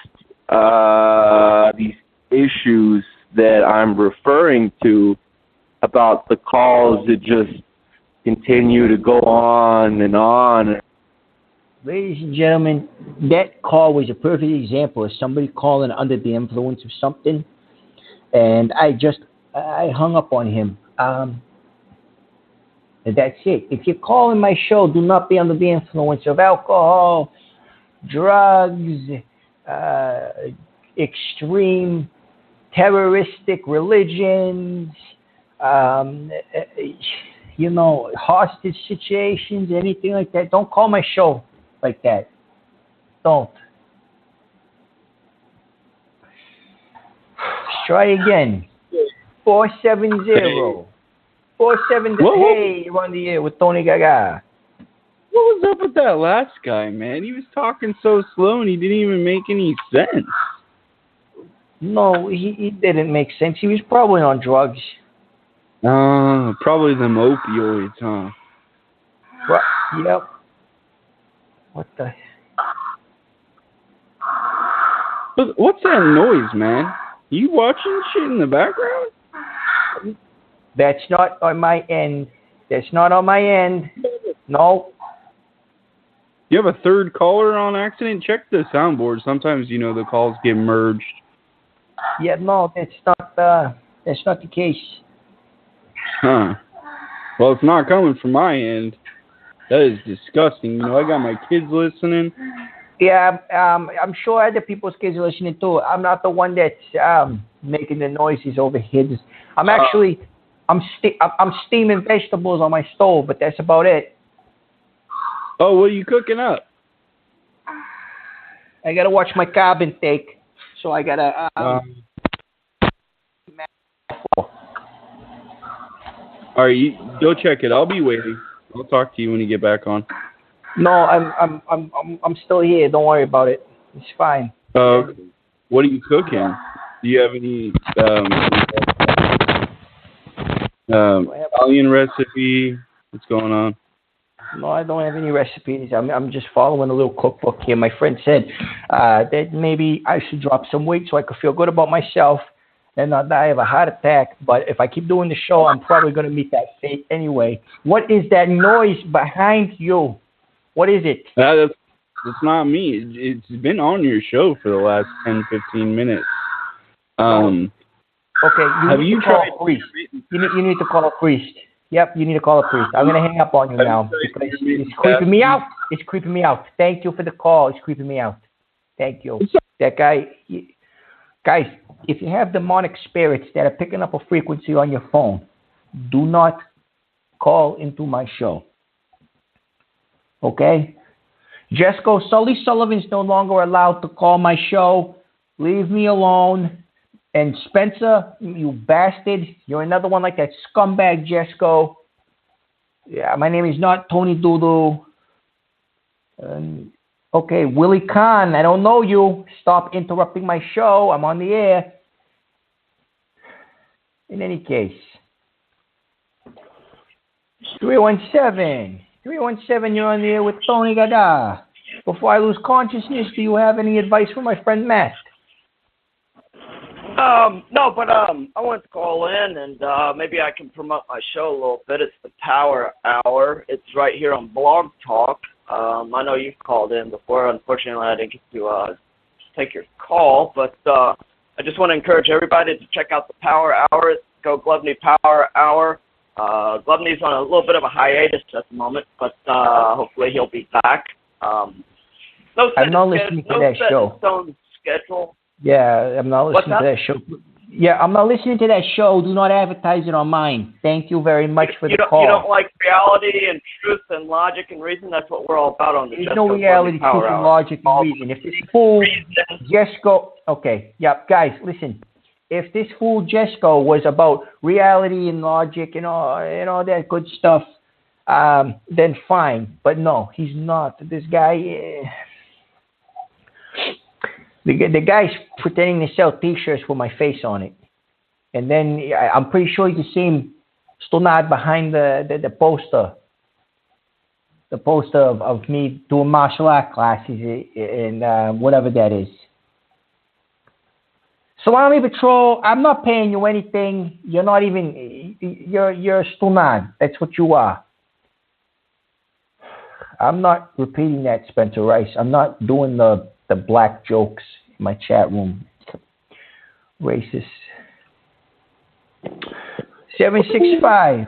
[SPEAKER 3] these issues that I'm referring to about the calls that just continue to go on and on.
[SPEAKER 2] Ladies and gentlemen, that call was a perfect example of somebody calling under the influence of something, and I hung up on him. And that's it. If you're calling my show, do not be under the influence of alcohol, drugs, extreme terroristic religions, hostage situations, anything like that. Don't call my show like that. Don't. Try again. 470. 470. Hey, you're on the air with Tony Gaga.
[SPEAKER 8] What was up with that last guy, man? He was talking so slow and he didn't even make any sense.
[SPEAKER 2] No, he didn't make sense. He was probably on drugs.
[SPEAKER 8] Probably them opioids, huh?
[SPEAKER 2] What? Yep. What the?
[SPEAKER 8] What's that noise, man? You watching shit in the background?
[SPEAKER 2] That's not on my end. That's not on my end. No.
[SPEAKER 8] You have a third caller on accident? Check the soundboard. Sometimes, the calls get merged.
[SPEAKER 2] Yeah, no, that's not the case.
[SPEAKER 8] Huh. Well, it's not coming from my end. That is disgusting. I got my kids listening.
[SPEAKER 2] Yeah, I'm sure other people's kids are listening too. I'm not the one that's making the noises over here. I'm actually, I'm steaming vegetables on my stove, but that's about it.
[SPEAKER 8] Oh, what are you cooking up?
[SPEAKER 2] I gotta watch my carb intake, so I gotta.
[SPEAKER 8] All right, go check it. I'll be waiting. I'll talk to you when you get back on.
[SPEAKER 2] No, I'm still here. Don't worry about it. It's fine.
[SPEAKER 8] What are you cooking? Do you have any Italian recipe? What's going on?
[SPEAKER 2] No, I don't have any recipes. I'm just following a little cookbook here. My friend said that maybe I should drop some weight so I could feel good about myself and not die of a heart attack. But if I keep doing the show, I'm probably going to meet that fate anyway. What is that noise behind you? What is it?
[SPEAKER 8] That's not me. It's been on your show for the last 10, 15 minutes.
[SPEAKER 2] Okay, you need to call a priest. You need to call a priest. Yep, you need to call a priest. I'm going to hang up on you now because it's creeping me out. It's creeping me out. Thank you for the call. It's creeping me out. Thank you. That guy, guys, if you have demonic spirits that are picking up a frequency on your phone, do not call into my show. Okay? Jesco, Sully Sullivan's no longer allowed to call my show. Leave me alone. And Spencer, you bastard, you're another one like that scumbag, Jesco. Yeah, my name is not Tony Doodoo. Okay, Willie Khan, I don't know you. Stop interrupting my show. I'm on the air. In any case, 317, you're on the air with Tony Gada. Before I lose consciousness, do you have any advice for my friend Matt?
[SPEAKER 9] No, but I wanted to call in and maybe I can promote my show a little bit. It's the Power Hour. It's right here on Blogtalk. I know you've called in before. Unfortunately, I didn't get to take your call, but I just want to encourage everybody to check out the Power Hour. Go Glovney Power Hour. Glovney's on a little bit of a hiatus at the moment, but hopefully he'll be back.
[SPEAKER 2] I'm not listening to that show.
[SPEAKER 9] Stone schedule.
[SPEAKER 2] Yeah, I'm not listening to that show. Yeah, I'm not listening to that show. Do not advertise it on mine. Thank you very much for the call.
[SPEAKER 9] You don't like reality and truth and logic and reason? That's what we're all about on the
[SPEAKER 2] There's no reality, truth, and logic and reason. If this fool Jesco... Okay, yeah, guys, listen. If this fool Jesco was about reality and logic and all that good stuff, then fine. But no, he's not. This guy... The guy's pretending to sell T-shirts with my face on it. And then I'm pretty sure you can see him still not behind the poster. The poster of me doing martial art classes and whatever that is. So Army Patrol, I'm not paying you anything. You're not even, you're still not. That's what you are. I'm not repeating that, Spencer Rice. I'm not doing the black jokes in my chat room. Racist. 765.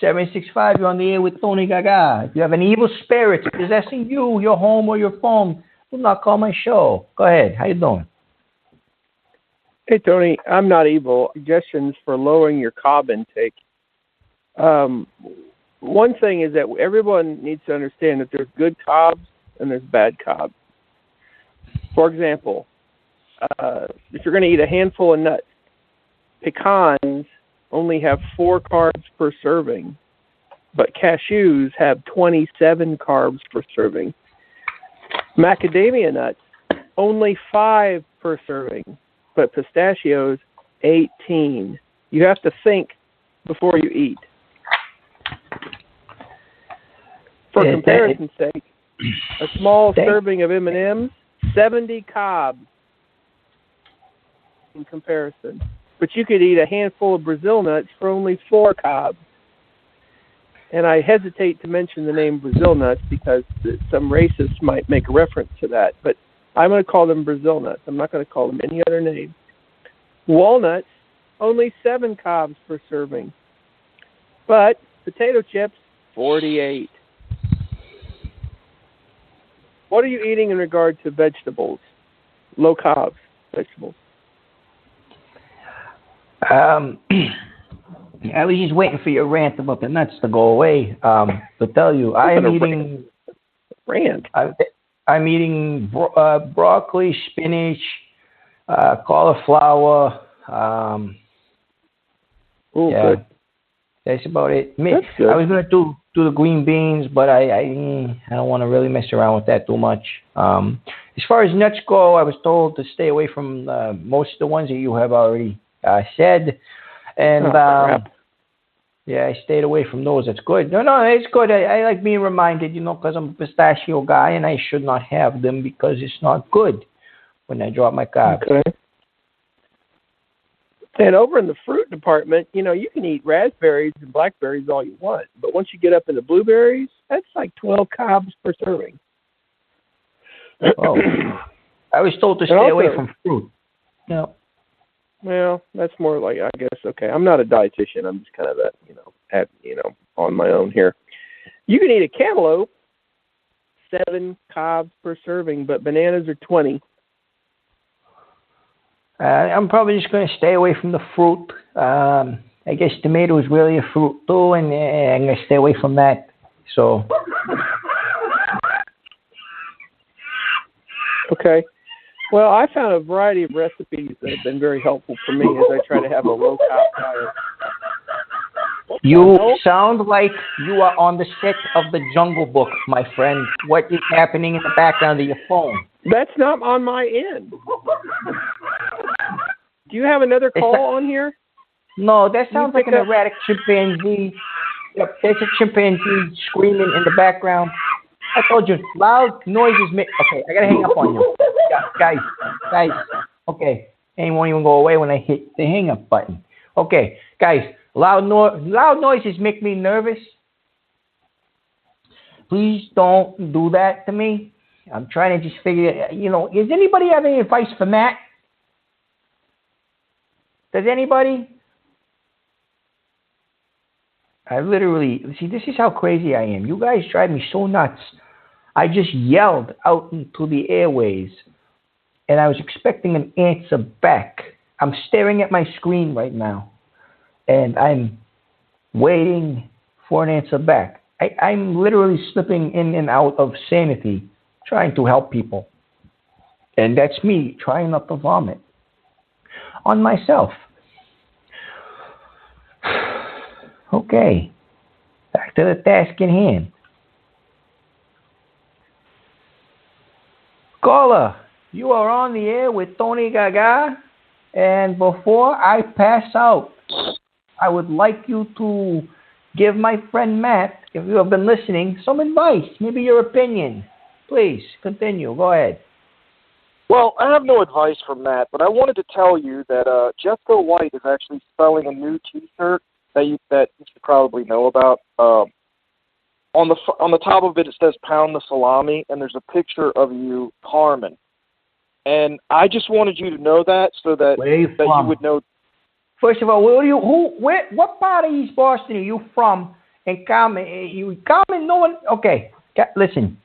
[SPEAKER 2] You're on the air with Tony Gaga. If you have an evil spirit possessing you, your home, or your phone, do not call my show. Go ahead. How you doing?
[SPEAKER 10] Hey, Tony. I'm not evil. Suggestions for lowering your carb intake. One thing is that everyone needs to understand that there's good carbs and there's bad carbs. For example, if you're going to eat a handful of nuts, pecans only have 4 carbs per serving, but cashews have 27 carbs per serving. Macadamia nuts, only 5 per serving, but pistachios, 18. You have to think before you eat. For comparison's sake, a small serving of M&Ms, 70 carbs in comparison. But you could eat a handful of Brazil nuts for only 4 carbs. And I hesitate to mention the name Brazil nuts because some racists might make a reference to that. But I'm going to call them Brazil nuts. I'm not going to call them any other name. Walnuts, only 7 carbs per serving. But potato chips, 48. What are you eating in regard to vegetables? Low carb vegetables.
[SPEAKER 2] I was just waiting for your rant about the nuts to go away. To tell you, I am eating
[SPEAKER 10] rant.
[SPEAKER 2] I'm eating broccoli, spinach, cauliflower.
[SPEAKER 10] Good.
[SPEAKER 2] That's about it.
[SPEAKER 10] That's good.
[SPEAKER 2] I was gonna do the green beans, but I don't want to really mess around with that too much. As far as nuts go, I was told to stay away from most of the ones that you have already said, and yeah, I stayed away from those. That's good. No, it's good. I like being reminded, because I'm a pistachio guy, and I should not have them because it's not good when I drop my carbs.
[SPEAKER 10] Okay. And over in the fruit department, you can eat raspberries and blackberries all you want, but once you get up into blueberries, that's like 12 carbs per serving.
[SPEAKER 2] Oh, I was told to stay away from fruit. No.
[SPEAKER 10] Well, that's more like, I guess, okay. I'm not a dietitian. I'm just kind of on my own here. You can eat a cantaloupe, 7 carbs per serving, but bananas are 20.
[SPEAKER 2] I'm probably just going to stay away from the fruit. I guess tomato is really a fruit too, and I'm going to stay away from that. So.
[SPEAKER 10] Okay. Well, I found a variety of recipes that have been very helpful for me as I try to have a low-carb diet.
[SPEAKER 2] You sound like you are on the set of The Jungle Book, my friend. What is happening in the background of your phone?
[SPEAKER 10] That's not on my end. Do you have another call on here?
[SPEAKER 2] No, that sounds like an erratic chimpanzee. Yep, there's a chimpanzee screaming in the background. I told you, loud noises make... Okay, I got to hang up on you. Guys. Okay, it won't even go away when I hit the hang up button. Okay, guys, loud noises make me nervous. Please don't do that to me. I'm trying to just figure, does anybody have any advice for Matt? Does anybody? I literally, this is how crazy I am. You guys drive me so nuts. I just yelled out into the airways and I was expecting an answer back. I'm staring at my screen right now, and I'm waiting for an answer back. I'm literally slipping in and out of sanity, trying to help people. And that's me trying not to vomit on myself. Okay, back to the task in hand. Caller, you are on the air with Tony Gaga. And before I pass out, I would like you to give my friend Matt, if you have been listening, some advice, maybe your opinion. Please, continue. Go ahead.
[SPEAKER 4] Well, I have no advice from Matt, but I wanted to tell you that Jessica White is actually selling a new T-shirt that you should probably know about. On the top of it, it says "Pound the Salami," and there's a picture of you, Carmen. And I just wanted you to know that so that you would know.
[SPEAKER 2] First of all, what part of East Boston are you from? And Carmen, no one. Okay, listen.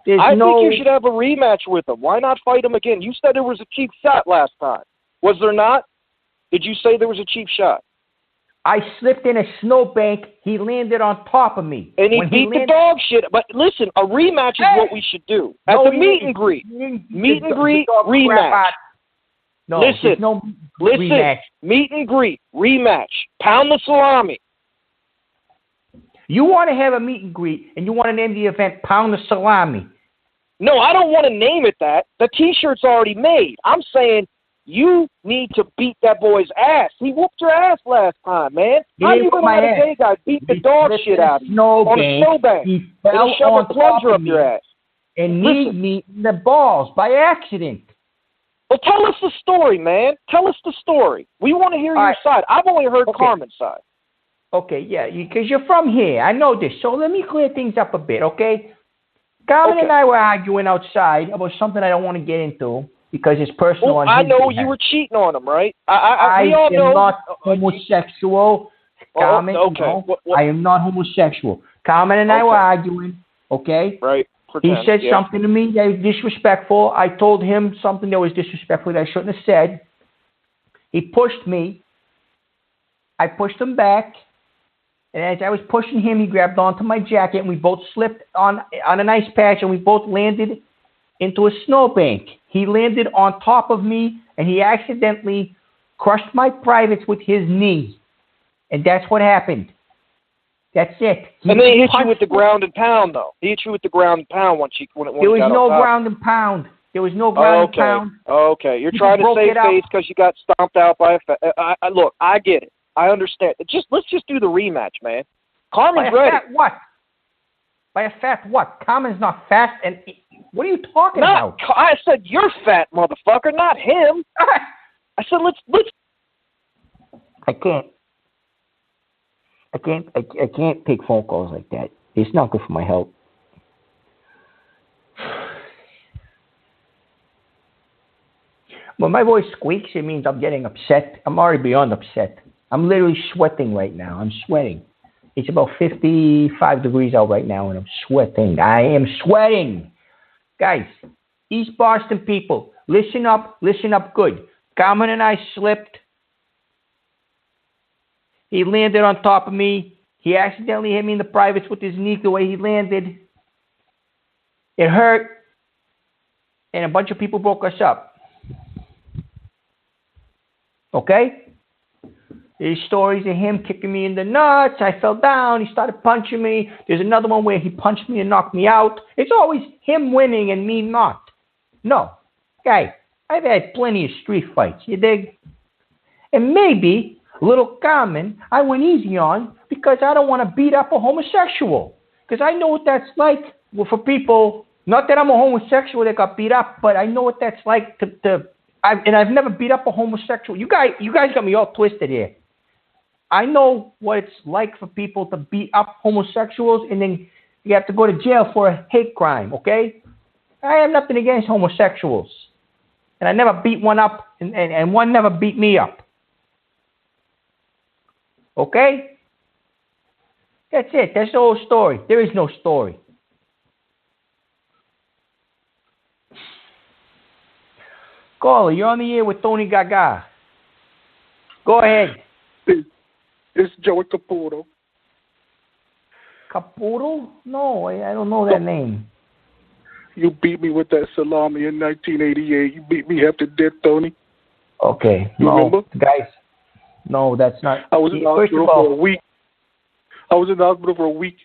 [SPEAKER 4] I think you should have a rematch with him. Why not fight him again? You said there was a cheap shot last time. Was there not? Did you say there was a cheap shot?
[SPEAKER 2] I slipped in a snowbank. He landed on top of me.
[SPEAKER 4] And he beat the dog shit. But listen, a rematch is what we should do. At the meet and greet. Meet and greet, rematch.
[SPEAKER 2] No,
[SPEAKER 4] listen,
[SPEAKER 2] rematch.
[SPEAKER 4] Meet and greet, rematch. Pound the salami.
[SPEAKER 2] You want to have a meet and greet, and you want to name the event Pound the Salami.
[SPEAKER 4] No, I don't want to name it that. The T-shirt's already made. I'm saying you need to beat that boy's ass. He whooped your ass last time, man. How you going to let a gay guy beat the dog shit out of you on a snowbank?
[SPEAKER 2] He fell
[SPEAKER 4] and shove a plunger up your ass.
[SPEAKER 2] And kneed me in the balls by accident.
[SPEAKER 4] Well, tell us the story, man. Tell us the story. We want to hear your side. I've only heard Carmen's side.
[SPEAKER 2] Okay, yeah, because you're from here. I know this. So let me clear things up a bit, okay? Carmen and I were arguing outside about something I don't want to get into because it's personal.
[SPEAKER 4] I know you were cheating on him, right? We all know.
[SPEAKER 2] I am not homosexual. Carmen, no, I am not homosexual. Carmen and I were arguing, okay?
[SPEAKER 4] Right.
[SPEAKER 2] He said something to me that was disrespectful. I told him something that was disrespectful that I shouldn't have said. He pushed me. I pushed him back. And as I was pushing him, he grabbed onto my jacket, and we both slipped on an ice patch, and we both landed into a snowbank. He landed on top of me, and he accidentally crushed my privates with his knee. And that's what happened. That's it.
[SPEAKER 4] And then he hit you with the ground and pound, though. He hit you with the ground and pound when
[SPEAKER 2] there was no ground and pound. There was no ground and pound.
[SPEAKER 4] Okay. You're trying to save face because you got stomped out by a look, I get it. I understand. Let's just do the rematch, man. Carmen's ready.
[SPEAKER 2] Fat what? By a fat what? Carmen's not fat. And what are you talking about?
[SPEAKER 4] I said you're fat, motherfucker, not him. I said let's.
[SPEAKER 2] I can't take phone calls like that. It's not good for my health. When my voice squeaks, it means I'm getting upset. I'm already beyond upset. I'm literally sweating right now. I'm sweating. It's about 55 degrees out right now, and I'm sweating. I am sweating. Guys, East Boston people, listen up good. Carmen and I slipped. He landed on top of me. He accidentally hit me in the privates with his knee the way he landed. It hurt. And a bunch of people broke us up. Okay? There's stories of him kicking me in the nuts. I fell down. He started punching me. There's another one where he punched me and knocked me out. It's always him winning and me not. No. Guys, I've had plenty of street fights. You dig? And maybe little Carmen I went easy on because I don't want to beat up a homosexual. Because I know what that's like for people. Not that I'm a homosexual that got beat up, but I know what that's like I've never beat up a homosexual. You guys got me all twisted here. I know what it's like for people to beat up homosexuals and then you have to go to jail for a hate crime, okay? I have nothing against homosexuals. And I never beat one up and one never beat me up. Okay? That's it. That's the whole story. There is no story. Caller, you're on the air with Tony Gaga. Go ahead.
[SPEAKER 5] It's Joey Caputo.
[SPEAKER 2] Caputo? No, I don't know that name.
[SPEAKER 5] You beat me with that salami in 1988. You beat me half to death, Tony.
[SPEAKER 2] Okay.
[SPEAKER 5] You remember?
[SPEAKER 2] Guys, no, that's not.
[SPEAKER 5] I was in the hospital for a week.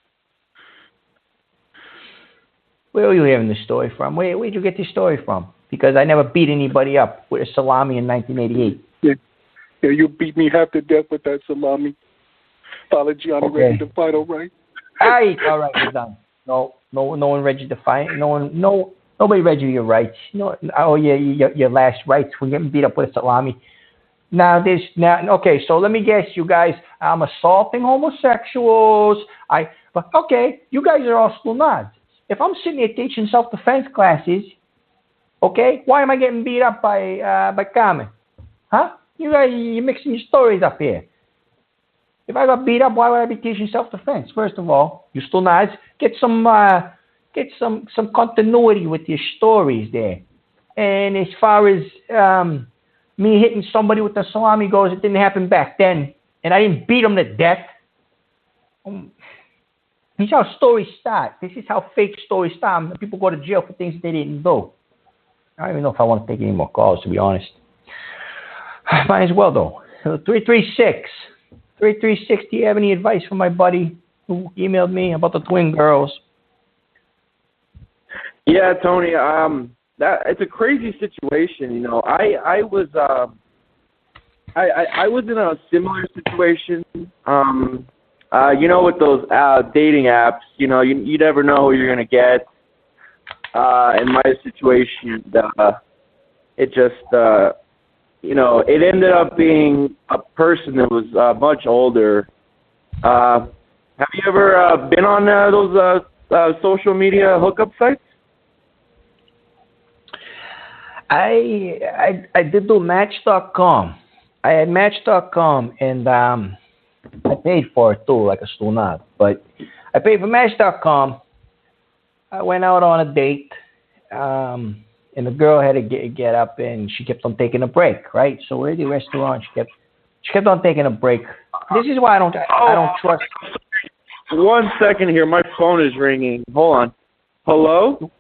[SPEAKER 2] Where are you hearing this story from? Where'd you get this story from? Because I never beat anybody up with a salami in 1988.
[SPEAKER 5] Yeah, you beat me half to death with that salami. Parmigiano ready to fight, all right?
[SPEAKER 2] All right, we're done. No one read you to fight. Nobody read you your rights. Your last rights. We're getting beat up with a salami. Okay, so let me guess, you guys. I'm assaulting homosexuals. You guys are all school nods. If I'm sitting here teaching self-defense classes, okay, why am I getting beat up by Carmen? Huh? You guys, you're mixing your stories up here. If I got beat up, why would I be teaching self-defense? First of all, you still nice. Get some continuity with your stories there. And as far as me hitting somebody with the salami goes, it didn't happen back then, and I didn't beat them to death. This is how stories start. This is how fake stories start. People go to jail for things they didn't do. I don't even know if I want to take any more calls, to be honest. Might as well, though. 336. 336, do you have any advice for my buddy who emailed me about the twin girls?
[SPEAKER 3] Yeah, Tony. It's a crazy situation. You know, I was in a similar situation. With those dating apps, you never know who you're gonna get. In my situation, it just it ended up being a person that was much older. Have you ever been on those social media hookup sites?
[SPEAKER 2] I did do Match.com. I had Match.com, and I paid for it too, like a stool nut. But I paid for Match.com. I went out on a date, and the girl had to get up, and she kept on taking a break, right? So we're at the restaurant. She kept on taking a break. This is why I don't trust.
[SPEAKER 3] 1 second here. My phone is ringing. Hold on. Hello?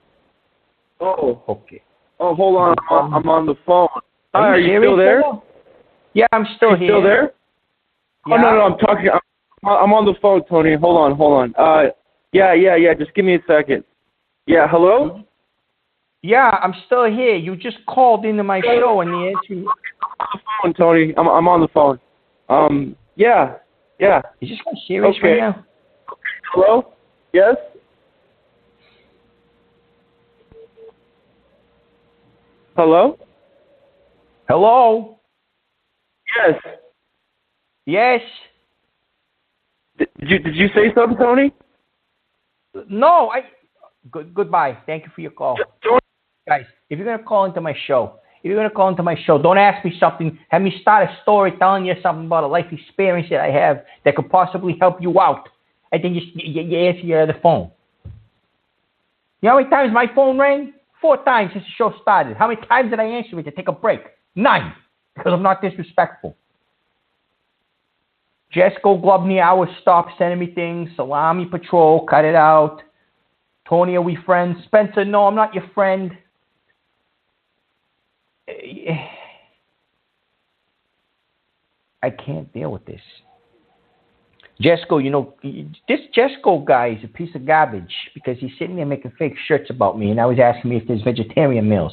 [SPEAKER 3] Oh.
[SPEAKER 2] Okay.
[SPEAKER 3] Oh, hold on. I'm on the phone. Hi, are you still there?
[SPEAKER 2] Yeah, I'm still here.
[SPEAKER 3] Still there?
[SPEAKER 2] Yeah.
[SPEAKER 3] Oh, no, I'm talking. I'm on the phone, Tony. Hold on. Yeah. Just give me a second. Yeah, hello?
[SPEAKER 2] Yeah, I'm still here. You just called into my show and the answer.
[SPEAKER 3] I'm on the phone, Tony. I'm on the phone. Yeah.
[SPEAKER 2] Is this guy serious right now?
[SPEAKER 3] Hello? Yes? Hello?
[SPEAKER 2] Hello?
[SPEAKER 3] Yes.
[SPEAKER 2] Yes?
[SPEAKER 3] Did you say something, Tony?
[SPEAKER 2] No, Goodbye. Thank you for your call. Guys, if you're going to call into my show, don't ask me something. Have me start a story telling you something about a life experience that I have that could possibly help you out. And then you answer your other phone. You know how many times my phone rang? 4 times since the show started. How many times did I answer it to take a break? 9. Because I'm not disrespectful. Jesco Glubny, I would stop sending me things. Salami Patrol, cut it out. Tony, are we friends? Spencer, no, I'm not your friend. I can't deal with this. Jesco, this Jesco guy is a piece of garbage because he's sitting there making fake shirts about me, and now he's asking me if there's vegetarian meals.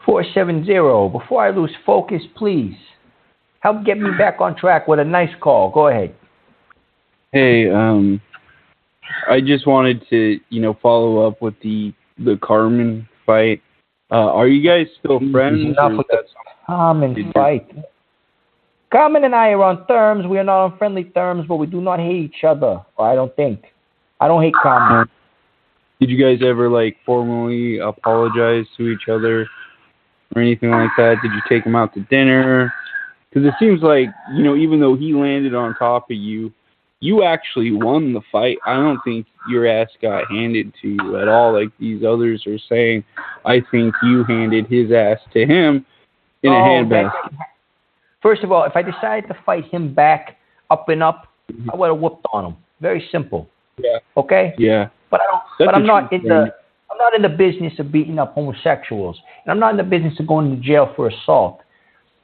[SPEAKER 2] 470, before I lose focus, please help get me back on track with a nice call. Go ahead.
[SPEAKER 8] Hey, I just wanted to, follow up with the Carmen fight. Are you guys still friends?
[SPEAKER 2] Enough with the Carmen fight. Carmen and I are on terms. We are not on friendly terms, but we do not hate each other. Or I don't think. I don't hate Carmen.
[SPEAKER 8] Did you guys ever, formally apologize to each other or anything like that? Did you take him out to dinner? Because it seems like, even though he landed on top of you, you actually won the fight. I don't think your ass got handed to you at all, like these others are saying. I think you handed his ass to him in a handbasket.
[SPEAKER 2] First of all, if I decided to fight him back, up and up, I would have whooped on him. Very simple.
[SPEAKER 8] Yeah.
[SPEAKER 2] Okay.
[SPEAKER 8] Yeah.
[SPEAKER 2] But I'm not in the business of beating up homosexuals, and I'm not in the business of going to jail for assault.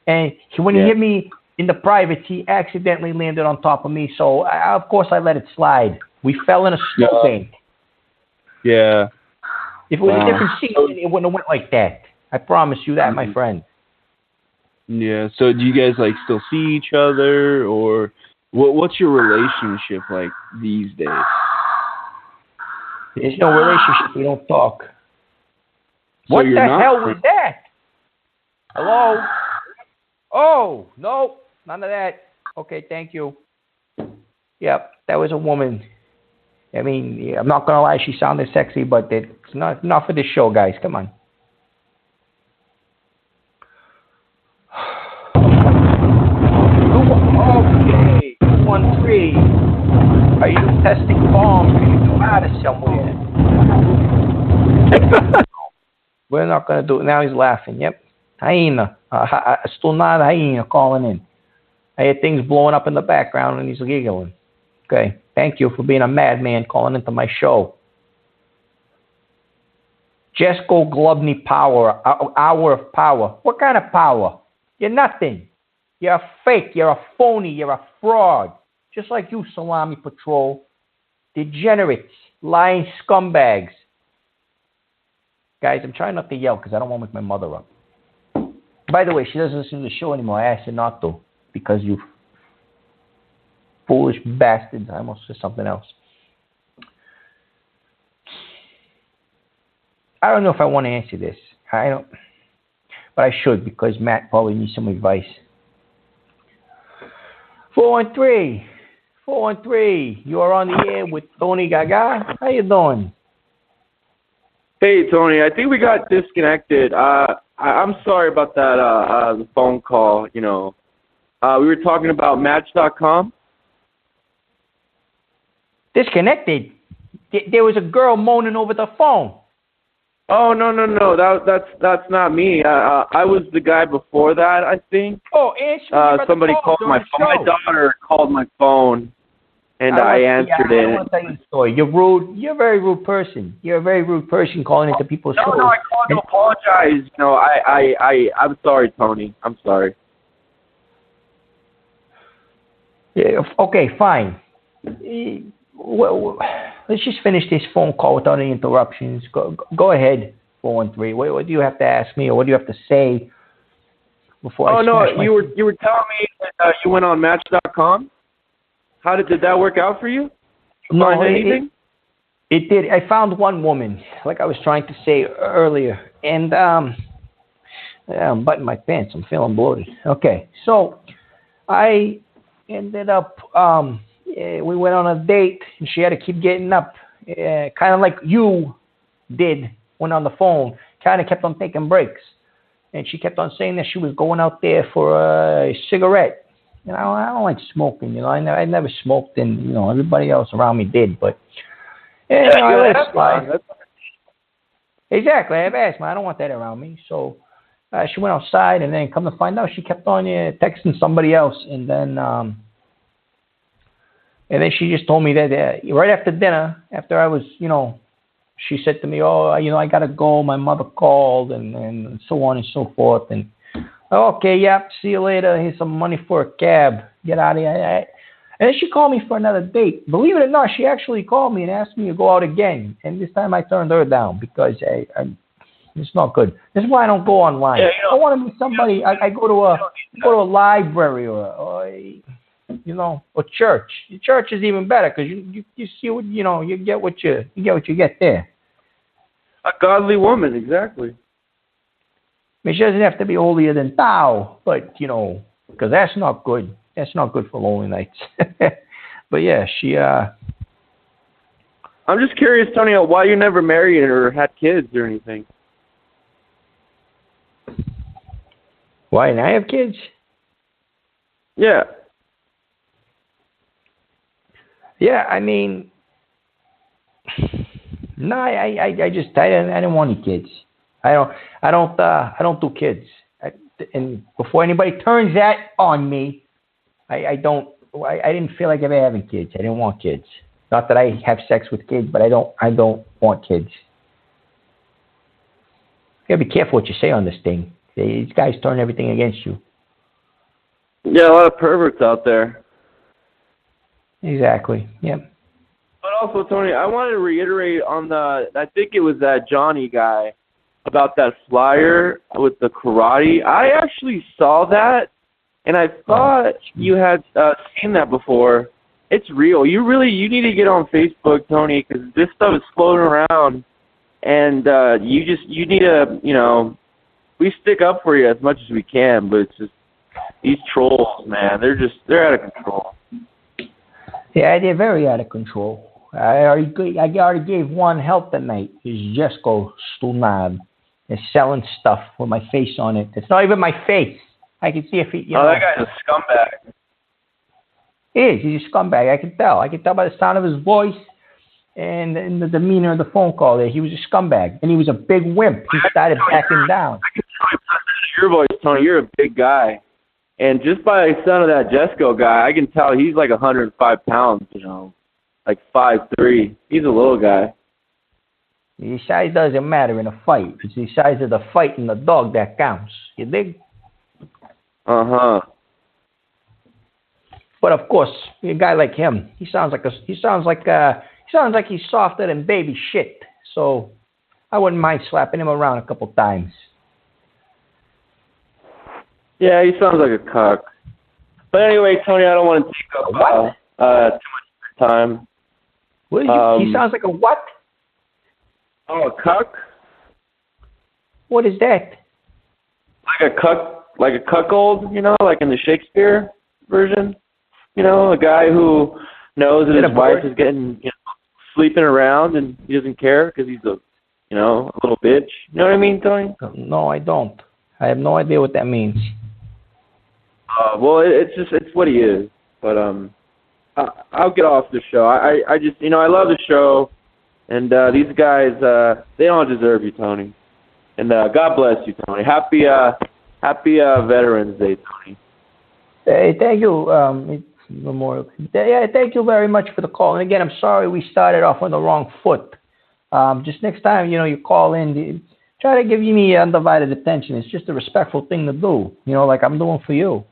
[SPEAKER 2] And when he hit me in the privates, he accidentally landed on top of me, so of course I let it slide. We fell in a snowbank.
[SPEAKER 8] Yeah.
[SPEAKER 2] If it was a different scene, it wouldn't have went like that. I promise you that, my friend.
[SPEAKER 8] Yeah. So do you guys like still see each other, or what's your relationship like these days?
[SPEAKER 2] There's no relationship. We don't talk.
[SPEAKER 8] So
[SPEAKER 2] What the hell was that? Hello? Oh, no. None of that. Okay, thank you. Yep, that was a woman. I mean, I'm not going to lie, she sounded sexy, but it's not enough for this show, guys. Come on. Okay, 213. Are you testing bombs? Are you out of somewhere? We're not going to do it. Now he's laughing. Yep. Hyena. Still not a hyena calling in. I hear things blowing up in the background and he's giggling. Okay. Thank you for being a madman calling into my show. Jesko Glubny Power. Hour of power. What kind of power? You're nothing. You're a fake. You're a phony. You're a fraud. Just like you, Salami Patrol. Degenerates. Lying scumbags. Guys, I'm trying not to yell because I don't want to wake my mother up. By the way, she doesn't listen to the show anymore. I asked her not to because you foolish bastards. I almost said something else. I don't know if I want to answer this. I don't, but I should because Matt probably needs some advice. 413, you are on the air with Tony Gaga. How you doing?
[SPEAKER 3] Hey, Tony, I think we got disconnected. I'm sorry about that, the phone call, you know. We were talking about Match.com.
[SPEAKER 2] Disconnected? There was a girl moaning over the phone.
[SPEAKER 3] Oh, no. That's not me. I was the guy before that, I think.
[SPEAKER 2] Oh, answer
[SPEAKER 3] somebody called my phone. My daughter called my phone, and I answered it.
[SPEAKER 2] I want to tell you a story. You're rude. You're a very rude person. You're a very rude person calling into people's shows.
[SPEAKER 3] No, I called to apologize. No, I'm sorry, Tony. I'm sorry.
[SPEAKER 2] Yeah, okay, fine. Well, let's just finish this phone call without any interruptions. Go ahead, 413. What do you have to ask me, or what do you have to say before I smash my...
[SPEAKER 3] you were telling me that you went on Match.com. How did that work out for you?
[SPEAKER 2] No, it did. I found one woman, like I was trying to say earlier, and I'm buttoning my pants. I'm feeling bloated. Okay, so I ended up. We went on a date, and she had to keep getting up, kind of like you did when on the phone. Kind of kept on taking breaks, and she kept on saying that she was going out there for a cigarette. You know, I don't like smoking. You know, I never smoked, and you know, everybody else around me did. But I let it slide. Exactly, I have asthma. I don't want that around me. So she went outside, and then come to find out, she kept on texting somebody else, and then she just told me that right after dinner, after I was, you know, she said to me, "Oh, you know, I gotta go. My mother called," and so on and so forth, and. Okay, yep, see you later. Here's some money for a cab. Get out of here. And then she called me for another date. Believe it or not, she actually called me and asked me to go out again. And this time I turned her down because it's not good. This is why I don't go online. Yeah, I want to meet somebody. I go to a library or you know, or church. Church is even better because you see what you know. You get what you get there.
[SPEAKER 3] A godly woman, exactly.
[SPEAKER 2] I mean, she doesn't have to be holier than thou, but, you know, because that's not good. That's not good for lonely nights. But, yeah, she... I'm
[SPEAKER 3] just curious, Tony, why you never married or had kids or anything.
[SPEAKER 2] Why didn't I have kids?
[SPEAKER 3] Yeah.
[SPEAKER 2] Yeah, I mean, no, I didn't want any kids. I don't do kids. And before anybody turns that on me, I didn't feel like ever having kids. I didn't want kids. Not that I have sex with kids, but I don't want kids. You gotta be careful what you say on this thing. These guys turn everything against you.
[SPEAKER 3] Yeah, a lot of perverts out there.
[SPEAKER 2] Exactly. Yeah.
[SPEAKER 3] But also, Tony, I wanted to reiterate on I think it was that Johnny guy about that flyer with the karate. I actually saw that, and I thought you had seen that before. It's real. You need to get on Facebook, Tony, because this stuff is floating around, and you need to, we stick up for you as much as we can, but it's just these trolls, man, they're out of control.
[SPEAKER 2] Yeah, they're very out of control. I already gave one help that night. It's Jesko Stunad. They're selling stuff with my face on it. It's not even my face. I can see if he.
[SPEAKER 3] That guy's a scumbag.
[SPEAKER 2] He is. He's a scumbag. I can tell. I can tell by the sound of his voice and the demeanor of the phone call there. He was a scumbag, and he was a big wimp. He started backing down.
[SPEAKER 3] I can tell by your voice, Tony. You're a big guy, and just by the sound of that Jesko guy, I can tell he's like 105 pounds. Like 5'3". He's a little guy.
[SPEAKER 2] The size doesn't matter in a fight. It's the size of the fight and the dog that counts. You dig?
[SPEAKER 3] Uh-huh.
[SPEAKER 2] But of course, a guy like him, he sounds like he's softer than baby shit. So I wouldn't mind slapping him around a couple times.
[SPEAKER 3] Yeah, he sounds like a cuck. But anyway, Tony, I don't want to take up too much of your time.
[SPEAKER 2] What did you, he sounds like a what?
[SPEAKER 3] Oh, a cuck?
[SPEAKER 2] What is that?
[SPEAKER 3] Like a cuckold, like in the Shakespeare version. A guy who knows that his wife is getting, sleeping around and he doesn't care because he's a little bitch. You know what I mean, Tony?
[SPEAKER 2] No, I don't. I have no idea what that means.
[SPEAKER 3] Well, it's what he is. But I'll get off the show. I just, I love the show, and these guys, they don't deserve you, Tony. And God bless you, Tony. Happy Veterans Day, Tony.
[SPEAKER 2] Hey, thank you, Memorial. Yeah, thank you very much for the call. And again, I'm sorry we started off on the wrong foot. Just next time, you call in, try to give me undivided attention. It's just a respectful thing to do, like I'm doing for you.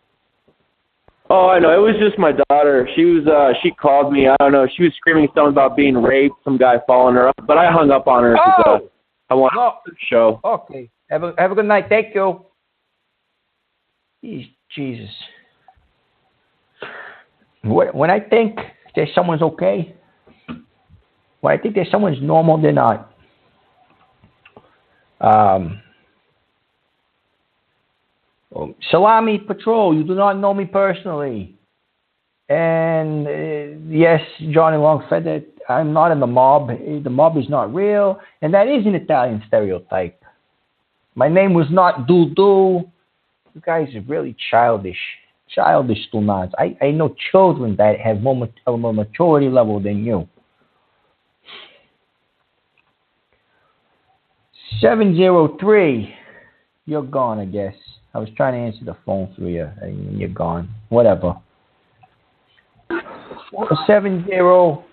[SPEAKER 3] Oh, I know. It was just my daughter. She called me. I don't know. She was screaming something about being raped, some guy following her up. But I hung up on her because I want the show.
[SPEAKER 2] Okay. Have a good night. Thank you. Jesus. When I think that someone's okay, when I think that someone's normal, they're not. Salami Patrol, you do not know me personally. And yes, Johnny Longfeather, I'm not in the mob. The mob is not real. And that is an Italian stereotype. My name was not Doo-Doo. You guys are really childish Tunans. I know children that have a more maturity level than you. 703, you're gone, I guess. I was trying to answer the phone through you, and you're gone. Whatever. 470, you're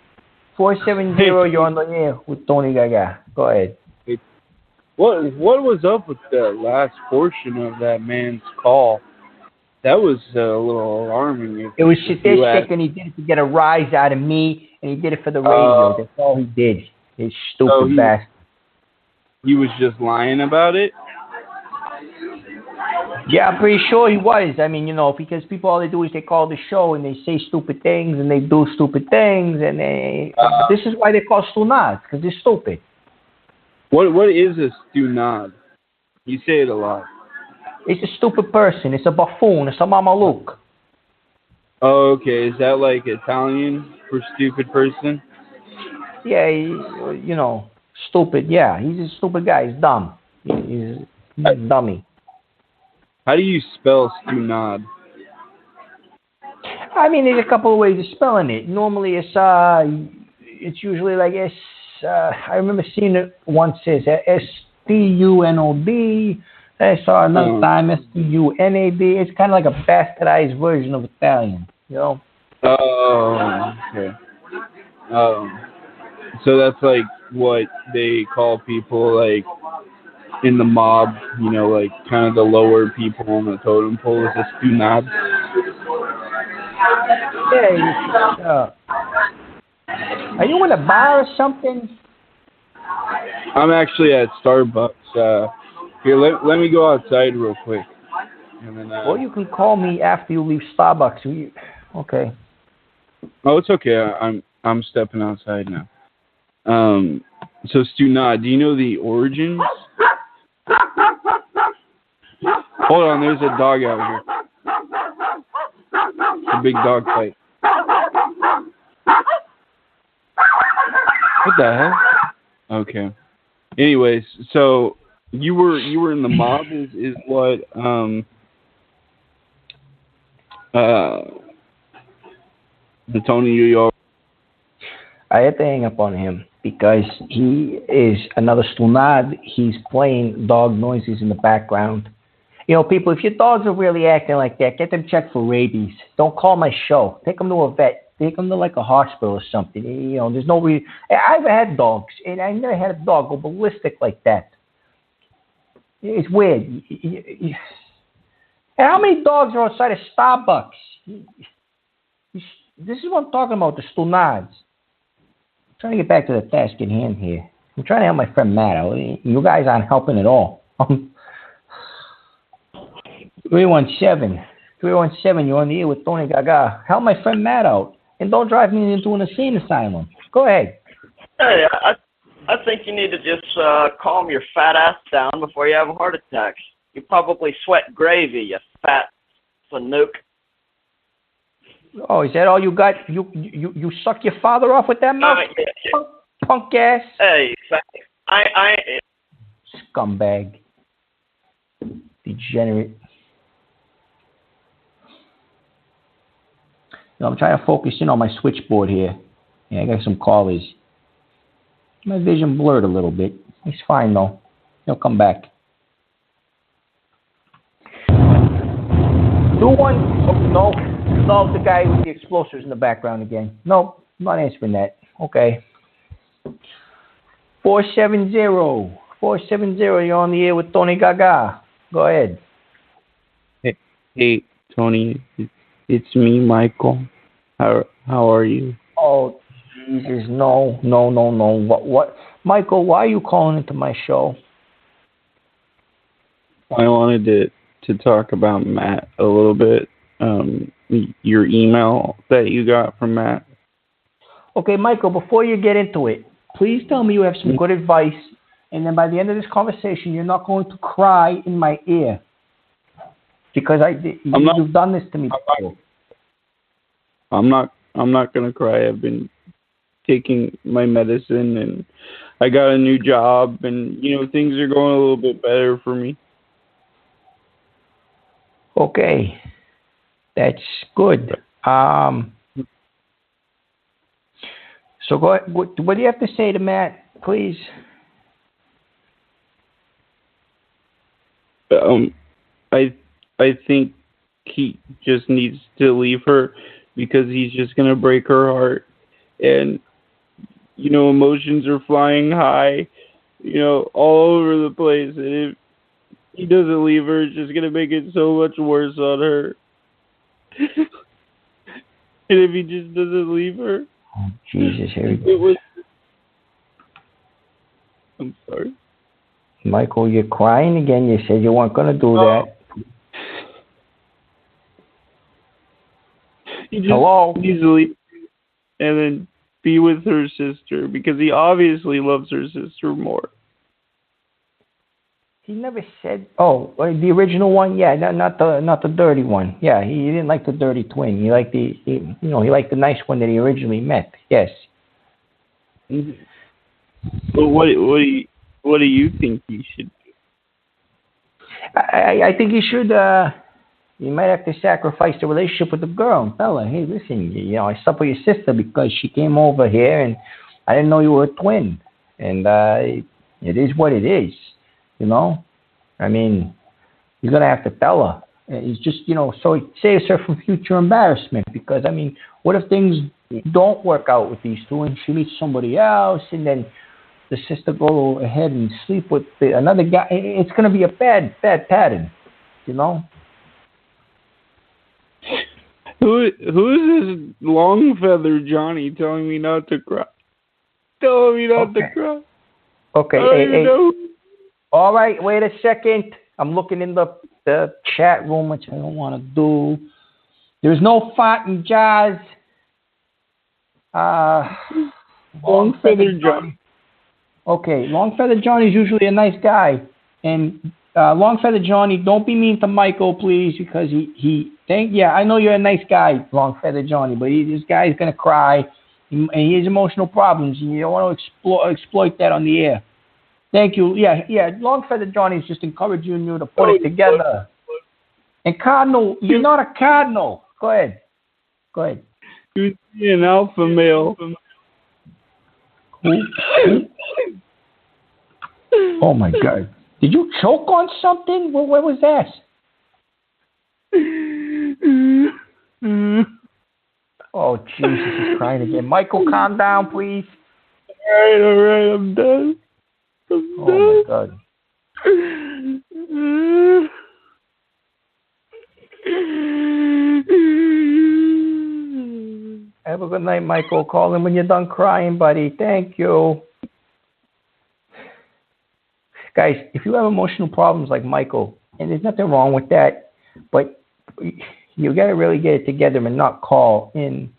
[SPEAKER 2] on the air with Tony Gaga. Go ahead.
[SPEAKER 8] What was up with the last portion of that man's call? That was a little alarming.
[SPEAKER 2] It was sadistic, and he did it to get a rise out of me, and he did it for the radio. That's all he did. He's stupid bastard.
[SPEAKER 8] He was just lying about it?
[SPEAKER 2] Yeah, I'm pretty sure he was. I mean, because people, all they do is they call the show and they say stupid things and they do stupid things, and this is why they call stunad, because they're stupid.
[SPEAKER 8] What is a stunad? You say it a lot.
[SPEAKER 2] It's a stupid person. It's a buffoon. It's a mamaluk.
[SPEAKER 8] Oh, okay. Is that like Italian for stupid person?
[SPEAKER 2] Yeah, stupid. Yeah, he's a stupid guy. He's dumb. He's a dummy.
[SPEAKER 8] How do you spell stunad?
[SPEAKER 2] I mean, there's a couple of ways of spelling it. Normally, it's usually like S. I remember seeing it once as STUNOD. I saw another time STUNAD. It's kind of like a bastardized version of Italian, you know.
[SPEAKER 8] Oh, okay. So that's like what they call people like in the mob, you know, like kind of the lower people on the totem pole is a stunad.
[SPEAKER 2] Yeah. Are you in a bar or something?
[SPEAKER 8] I'm actually at Starbucks. Here, let me go outside real quick. And then,
[SPEAKER 2] or you can call me after you leave Starbucks. Okay.
[SPEAKER 8] Oh, it's okay. I'm stepping outside now. So Stunad, do you know the origins? Hold on, there's a dog out here. It's a big dog fight. What the hell? Okay. Anyways, so you were in the mob is what Tony, you
[SPEAKER 2] I had to hang up on him because he is another stunad. He's playing dog noises in the background. You know, people, if your dogs are really acting like that, get them checked for rabies. Don't call my show. Take them to a vet. Take them to like a hospital or something. You know, there's no reason. I've had dogs, and I never had a dog go ballistic like that. It's weird. And how many dogs are outside of Starbucks? This is what I'm talking about, the stunads. I'm trying to get back to the task at hand here. I'm trying to help my friend Matt out. You guys aren't helping at all. 317, you're on the air with Tony Gaga. Help my friend Matt out. And don't drive me into an insane asylum. Go ahead.
[SPEAKER 9] Hey, I think you need to just calm your fat ass down before you have a heart attack. You probably sweat gravy, you fat fanook.
[SPEAKER 2] Oh, is that all you got? You suck your father off with that mouth?
[SPEAKER 9] Yeah.
[SPEAKER 2] Punk ass.
[SPEAKER 9] Hey, I
[SPEAKER 2] scumbag. Degenerate. You know, I'm trying to focus in on my switchboard here. Yeah, I got some callers. My vision blurred a little bit. It's fine though. He'll come back. 2-1. Oh, no, the guy with the explosives in the background again. No, I'm not answering that. Okay. 470. You're on the air with Tony Gaga. Go ahead.
[SPEAKER 8] Hey, Tony. It's me, Michael. How are you?
[SPEAKER 2] Oh, Jesus, no. What? Michael, why are you calling into my show?
[SPEAKER 8] I wanted to talk about Matt a little bit. Your email that you got from Matt.
[SPEAKER 2] Okay, Michael, before you get into it, please tell me you have some good advice, and then by the end of this conversation, you're not going to cry in my ear. Because you've done this to me before.
[SPEAKER 8] I'm not gonna cry. I've been taking my medicine, and I got a new job, and things are going a little bit better for me.
[SPEAKER 2] Okay, that's good. So go ahead. What do you have to say to Matt, please?
[SPEAKER 8] I think he just needs to leave her because he's just going to break her heart. And, emotions are flying high, all over the place. And if he doesn't leave her, it's just going to make it so much worse on her. And if he just doesn't leave her.
[SPEAKER 2] Oh, Jesus, here we go.
[SPEAKER 8] I'm sorry.
[SPEAKER 2] Michael, you're crying again. You said you weren't going to do that.
[SPEAKER 8] He just needs to leave and then be with her sister because he obviously loves her sister more.
[SPEAKER 2] He never said. Oh, the original one, yeah, not the dirty one. Yeah, he didn't like the dirty twin. He liked he liked the nice one that he originally met. Yes.
[SPEAKER 8] But what do you think he should do?
[SPEAKER 2] I think he should You might have to sacrifice the relationship with the girl and tell her, hey, listen, I slept with your sister because she came over here and I didn't know you were a twin. And it is what it is, I mean, you're going to have to tell her. It's just, so it saves her from future embarrassment because, I mean, what if things don't work out with these two and she meets somebody else and then the sister go ahead and sleep with another guy? It's going to be a bad pattern,
[SPEAKER 8] Who's this long feather Johnny telling me not to cry? Telling me not to cry.
[SPEAKER 2] Okay. Hey. All right, wait a second. I'm looking in the chat room, which I don't want to do. There's no font in jazz.
[SPEAKER 8] Long feather Johnny.
[SPEAKER 2] Okay, Long Feather Johnny is usually a nice guy. And Long Feather Johnny, don't be mean to Michael, please, because I know you're a nice guy, Long Feather Johnny, but this guy's going to cry, and he has emotional problems, and you don't want to exploit that on the air. Thank you. Yeah, Long Feather Johnny is just encouraging you to put it together. And Cardinal, you're not a Cardinal. Go ahead.
[SPEAKER 8] You're an alpha male.
[SPEAKER 2] Oh my God! Did you choke on something? Where was that? Oh Jesus! He's crying again. Michael, calm down, please.
[SPEAKER 8] All right, I'm done.
[SPEAKER 2] Oh my God! Have a good night, Michael. Call him when you're done crying, buddy. Thank you. Guys, if you have emotional problems like Michael, and there's nothing wrong with that, but you got to really get it together and not call in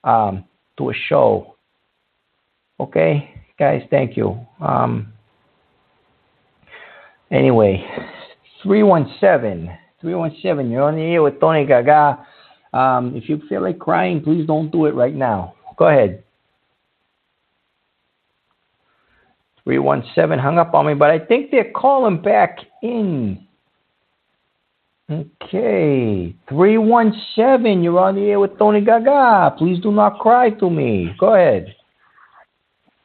[SPEAKER 2] to a show. Okay? Guys, thank you. Anyway, 317, you're on the air with Tony Gaga. If you feel like crying, please don't do it right now. Go ahead. 317 hung up on me, but I think they're calling back in. Okay. 317, you're on the air with Tony Gaga. Please do not cry to me. Go ahead.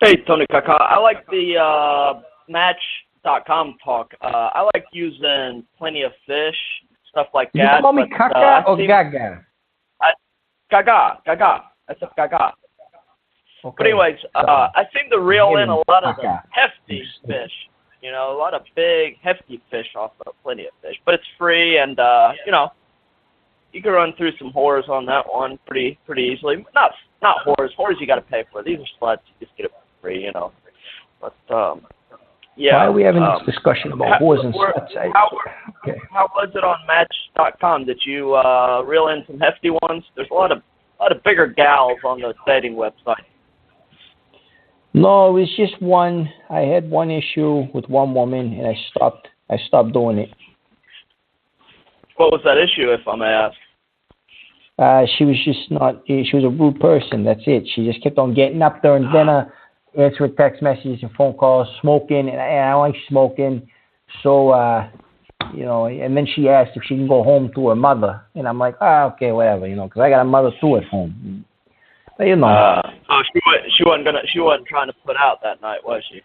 [SPEAKER 9] Hey, Tony Gaga. I like the Match.com talk. I like using Plenty of Fish, stuff like that.
[SPEAKER 2] You call me Kaka or Gaga?
[SPEAKER 9] Gaga. I said Gaga.
[SPEAKER 2] Okay.
[SPEAKER 9] But anyways, I seem to reel in a lot of the hefty fish. A lot of big, hefty fish off of Plenty of Fish. But it's free, and you can run through some whores on that one pretty easily. Not whores. Whores you got to pay for. These are sluts. You just get it for free, But yeah.
[SPEAKER 2] Why are we having this discussion about whores and sluts?
[SPEAKER 9] How was it on Match.com? Did you reel in some hefty ones? There's a lot of bigger gals on the dating website.
[SPEAKER 2] No, it was just one. I had one issue with one woman, and I stopped doing it.
[SPEAKER 9] What was that issue, if I may ask?
[SPEAKER 2] She was just not. She was a rude person. That's it. She just kept on getting up during dinner, answering text messages and phone calls, smoking, and I like smoking. So, and then she asked if she can go home to her mother, and I'm like, okay, whatever, because I got a mother too at home. But,
[SPEAKER 9] she wasn't trying to put out that night, was she?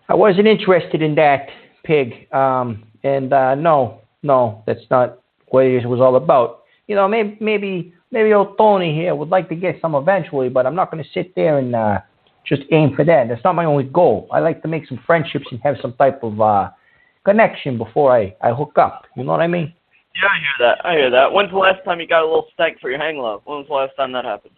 [SPEAKER 2] I wasn't interested in that, pig. No, that's not what it was all about. Maybe old Tony here would like to get some eventually, but I'm not going to sit there and just aim for that. That's not my only goal. I like to make some friendships and have some type of connection before I hook up. You know what I mean?
[SPEAKER 9] Yeah, I hear that. When's the last time you got a little stank for your hang low? When was the last time that happened?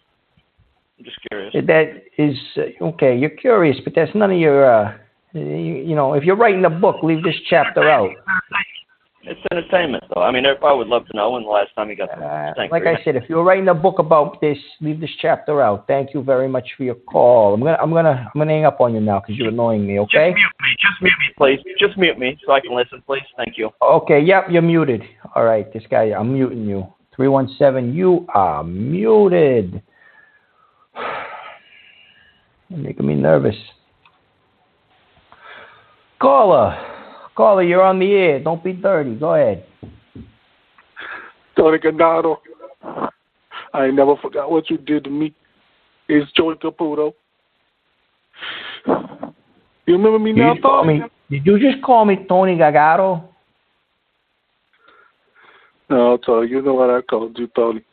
[SPEAKER 9] I'm just curious.
[SPEAKER 2] That is, okay, you're curious, but that's none of your, if you're writing a book, leave this chapter out.
[SPEAKER 9] It's entertainment, though. I mean, I would love to know when the last time you got some stank.
[SPEAKER 2] Like I said, if you're writing a book about this, leave this chapter out. Thank you very much for your call. I'm gonna hang up on you now because you're annoying me. Okay?
[SPEAKER 9] Just mute me, please. Just mute me so I can listen, please. Thank you.
[SPEAKER 2] Okay. Yep, you're muted. All right, this guy, I'm muting you. 317, you are muted. You're making me nervous. Caller, you're on the air. Don't be dirty. Go ahead.
[SPEAKER 5] Tony Ganado, I ain't never forgot what you did to me. It's Joey Caputo. You remember me now, Tony?
[SPEAKER 2] Did you just call me Tony Gagato?
[SPEAKER 5] No, Tony, you know what I called you, Tony.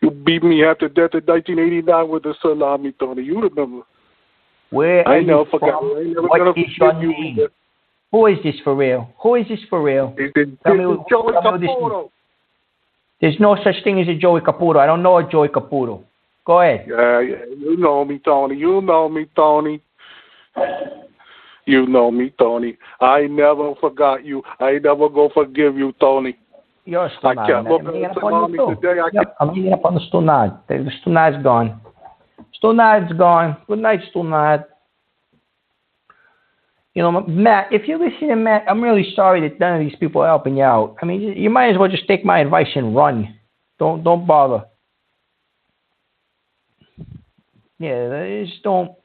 [SPEAKER 5] You beat me after death in 1989 with the salami, Tony. You remember.
[SPEAKER 2] Where
[SPEAKER 5] I
[SPEAKER 2] are
[SPEAKER 5] never
[SPEAKER 2] you
[SPEAKER 5] forgot.
[SPEAKER 2] from?
[SPEAKER 5] I ain't never
[SPEAKER 2] What
[SPEAKER 5] gonna
[SPEAKER 2] is your
[SPEAKER 5] forget you
[SPEAKER 2] name?
[SPEAKER 5] either.
[SPEAKER 2] Who is this for real? Who is this for real? Tell me
[SPEAKER 5] Joey
[SPEAKER 2] what this is.
[SPEAKER 5] Caputo.
[SPEAKER 2] There's no such thing as a Joey Caputo. I don't know a Joey Caputo. Go ahead.
[SPEAKER 5] Yeah, you know me, Tony. You know me, Tony. You know me, Tony. I never forgot you. I never go forgive you, Tony.
[SPEAKER 2] You're
[SPEAKER 5] I can't look at the salami today.
[SPEAKER 2] I'm hanging up on the Stunad. The Stunad's gone. Stunad's gone. Good night, Stunad. You know, Matt, if you're listening, Matt, I'm really sorry that none of these people are helping you out. I mean, you might as well just take my advice and run. Don't bother. Yeah, just don't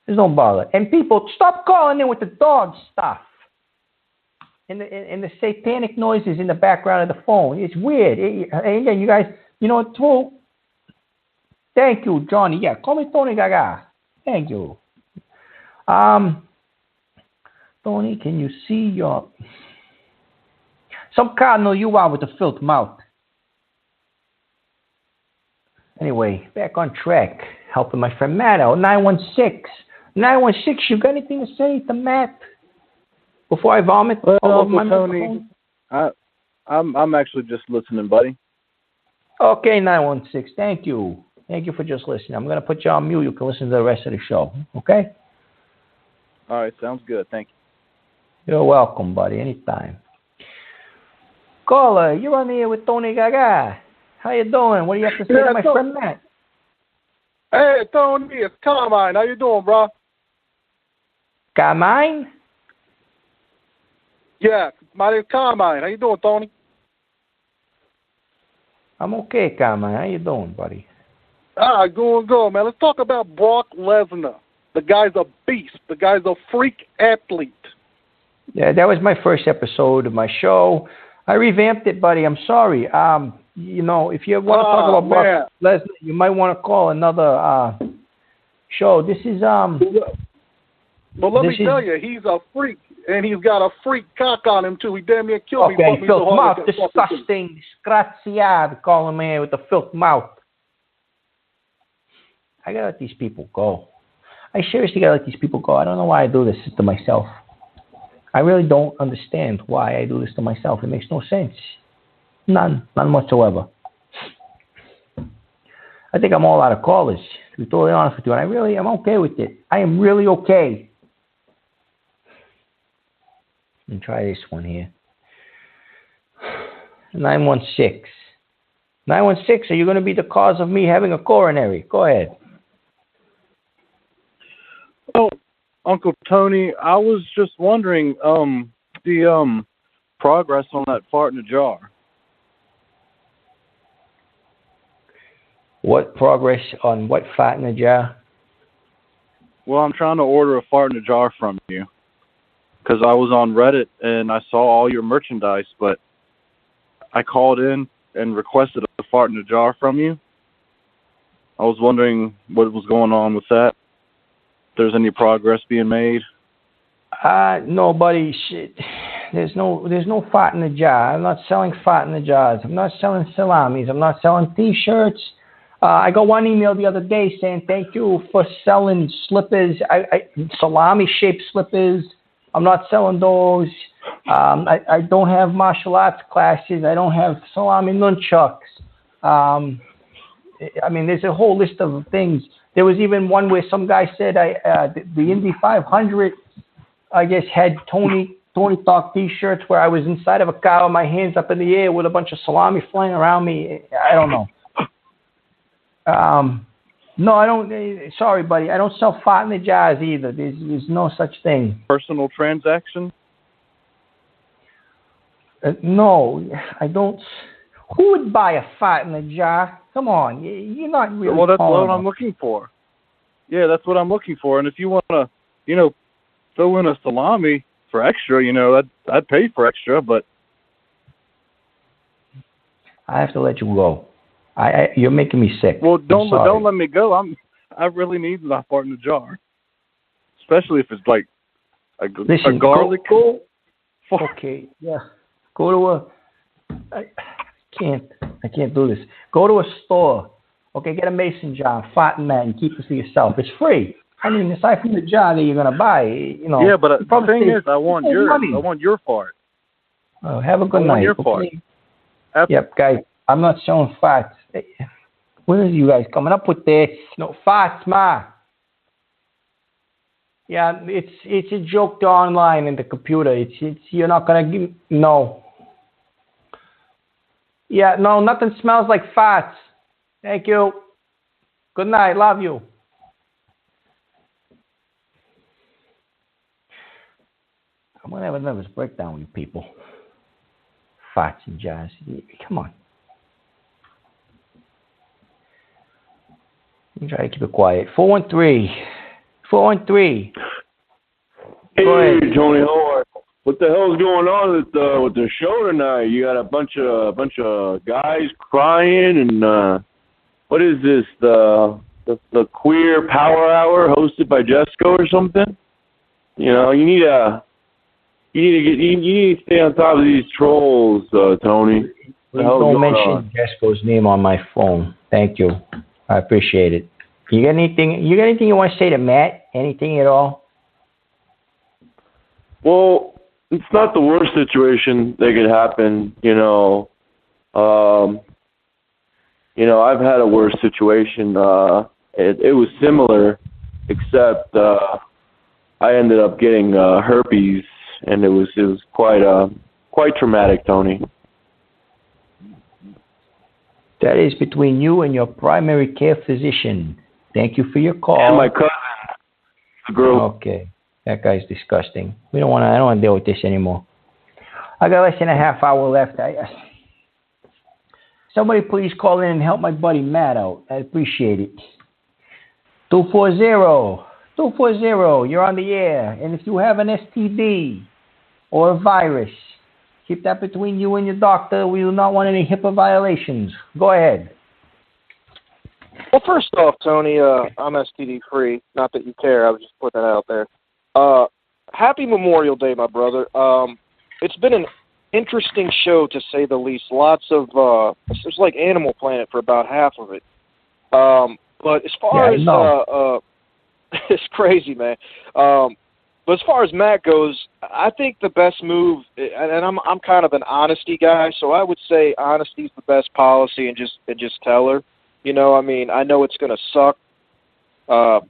[SPEAKER 2] bother. And people, stop calling in with the dog stuff and the satanic noises in the background of the phone. It's weird. And again, you guys, you know, thank you, Johnny. Yeah, call me Tony Gaga. Thank you. Tony, can you see your... Some cardinal you are with the filth mouth. Anyway, back on track. Helping my friend Matt out. 916. 916, you got anything to say to Matt? Before I vomit all over my
[SPEAKER 11] Tony, I'm actually just listening, buddy.
[SPEAKER 2] Okay, 916. Thank you. Thank you for just listening. I'm going to put you on mute. You can listen to the rest of the show. Okay?
[SPEAKER 11] All right, sounds good. Thank you.
[SPEAKER 2] You're welcome, buddy. Anytime. Caller, you're on the air with Tony Gaga. How you doing? What do you have to say to my friend Matt?
[SPEAKER 5] Hey, Tony, it's Carmine. How you doing, bro?
[SPEAKER 2] Carmine?
[SPEAKER 5] Yeah, my name's Carmine. How you doing, Tony?
[SPEAKER 2] I'm okay, Carmine. How you doing, buddy?
[SPEAKER 5] Going good, man. Let's talk about Brock Lesnar. The guy's a beast. The guy's a freak athlete.
[SPEAKER 2] Yeah, that was my first episode of my show. I revamped it, buddy. I'm sorry. You know, if you want to talk about Brock Lesnar, you might want to call another show. This is
[SPEAKER 5] Well, let me tell you, he's a freak, and he's got a freak cock on him too. He damn near killed me.
[SPEAKER 2] Okay, filth mouth, disgusting, disgraziad, calling me with a filth mouth. I gotta let these people go. I seriously gotta let these people go. I don't know why I do this to myself. I really don't understand why I do this to myself. It makes no sense. None whatsoever. I think I'm all out of callers, to be totally honest with you. And I'm okay with it. I am really okay. Let me try this one here. 916. 916, are you going to be the cause of me having a coronary? Go ahead.
[SPEAKER 11] Oh, Uncle Tony, I was just wondering the progress on that fart in the jar.
[SPEAKER 2] What progress on what fart in the jar?
[SPEAKER 11] Well, I'm trying to order a fart in the jar from you because I was on Reddit and I saw all your merchandise, but I called in and requested a fart in the jar from you. I was wondering what was going on with that. If there's any progress being made.
[SPEAKER 2] No, buddy. Shit. There's no fart in the jar. I'm not selling fart in the jars. I'm not selling salamis. I'm not selling T-shirts. I got one email the other day saying thank you for selling slippers, salami-shaped slippers. I'm not selling those. I don't have martial arts classes. I don't have salami nunchucks. I mean, there's a whole list of things. There was even one where some guy said the Indy 500, I guess, had TonyTalk T-shirts where I was inside of a car with my hands up in the air with a bunch of salami flying around me. I don't know. No, I don't. Sorry, buddy. I don't sell fart in the jars either. There's no such thing.
[SPEAKER 11] Personal transaction?
[SPEAKER 2] No, I don't. Who would buy a fart in a jar? Come on, you're not really.
[SPEAKER 11] Well, that's what I'm looking for. Yeah, that's what I'm looking for. And if you want to, throw in a salami for extra, I'd pay for extra. But
[SPEAKER 2] I have to let you go. You're making me sick.
[SPEAKER 11] Well, don't let me go. I really need my fart in the jar, especially if it's like a garlic.
[SPEAKER 2] Go. Okay, yeah. Go to I can't do this. Go to a store. Okay, get a mason jar, flatten that, and keep it to yourself. It's free. I mean, aside from the jar that you're gonna buy, you know.
[SPEAKER 11] Yeah, but the thing is, I want yours.
[SPEAKER 2] Money.
[SPEAKER 11] I want your fart.
[SPEAKER 2] Oh, have a good night.
[SPEAKER 11] I want your fart.
[SPEAKER 2] Yep, guys. I'm not showing farts. When are you guys coming up with this? No farts, ma. Yeah, it's a joke to online in the computer. It's you're not gonna give no. Yeah, no, nothing smells like farts. Thank you. Good night. Love you. I'm gonna have a nervous breakdown with you people. Farts and jars. Come on. I'm trying to keep it quiet. 413.
[SPEAKER 7] Hey, Tony, what the hell's going on with the show tonight? You got a bunch of guys crying, and what is this? The queer power hour hosted by Jesco or something? You know, you need to stay on top of these trolls, Tony.
[SPEAKER 2] Don't mention Jesco's name on my phone. Thank you. I appreciate it. You got anything you want to say to Matt? Anything at all?
[SPEAKER 7] Well, it's not the worst situation that could happen, you know. I've had a worse situation. It was similar, except I ended up getting herpes, and it was quite traumatic, Tony.
[SPEAKER 2] That is between you and your primary care physician. Thank you for your call.
[SPEAKER 7] And my cousin, the girl.
[SPEAKER 2] Okay, that guy's disgusting. I don't want to deal with this anymore. I got less than a half hour left. Somebody please call in and help my buddy Matt out. I appreciate it. 240. You're on the air. And if you have an STD or a virus, keep that between you and your doctor. We do not want any HIPAA violations. Go ahead.
[SPEAKER 4] Well, first off, Tony, I'm STD free. Not that you care. I was just putting that out there. Happy Memorial Day, my brother. It's been an interesting show, to say the least. Lots of it's like Animal Planet for about half of it. But as far as it's crazy, man. But as far as Matt goes, I think the best move, and I'm kind of an honesty guy, so I would say honesty is the best policy, and just tell her. You know, I mean, I know it's going to suck,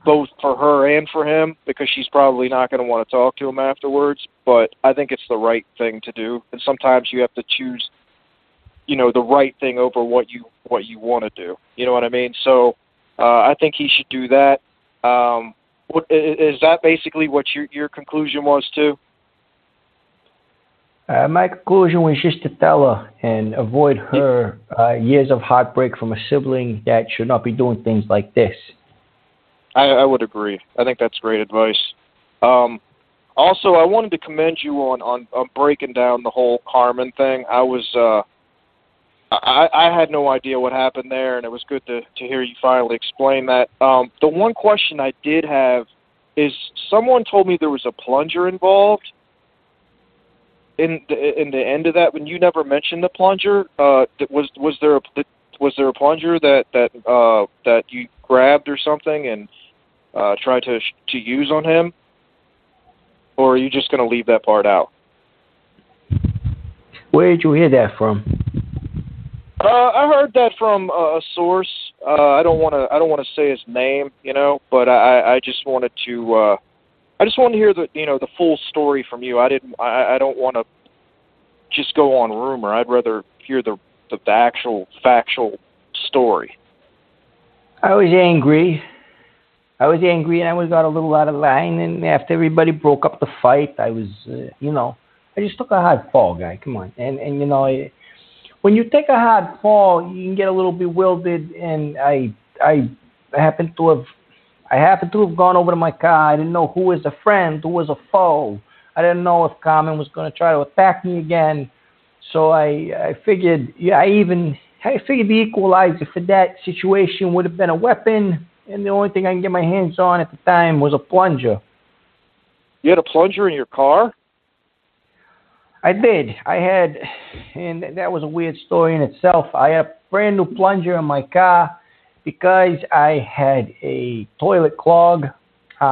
[SPEAKER 4] both for her and for him, because she's probably not going to want to talk to him afterwards. But I think it's the right thing to do, and sometimes you have to choose, you know, the right thing over what you want to do. You know what I mean? So I think he should do that. Is that basically what your conclusion was too?
[SPEAKER 2] My conclusion was just to tell her and avoid her years of heartbreak from a sibling that should not be doing things like this.
[SPEAKER 4] I would agree. I think that's great advice. Also, I wanted to commend you on breaking down the whole Carmen thing. I had no idea what happened there, and it was good to hear you finally explain that. The one question I did have is, someone told me there was a plunger involved in the end of that. When you never mentioned the plunger, was there a plunger that you grabbed or something and tried to use on him, or are you just going to leave that part out?
[SPEAKER 2] Where did you hear that from?
[SPEAKER 4] I heard that from a source. I don't want to say his name, you know, but I just wanted to hear the full story from you. I don't want to just go on rumor. I'd rather hear the actual factual story.
[SPEAKER 2] I was angry, and I got a little out of line. And after everybody broke up the fight, I was, I just took a hard fall, guy. Come on, and when you take a hard fall, you can get a little bewildered. And I happened to have gone over to my car. I didn't know who was a friend, who was a foe. I didn't know if Carmen was going to try to attack me again. So I figured, I figured the equalizer for that situation would have been a weapon, and the only thing I can get my hands on at the time was a plunger.
[SPEAKER 4] You had a plunger in your car?
[SPEAKER 2] I did. And that was a weird story in itself. I had a brand new plunger in my car because I had a toilet clog.
[SPEAKER 4] Those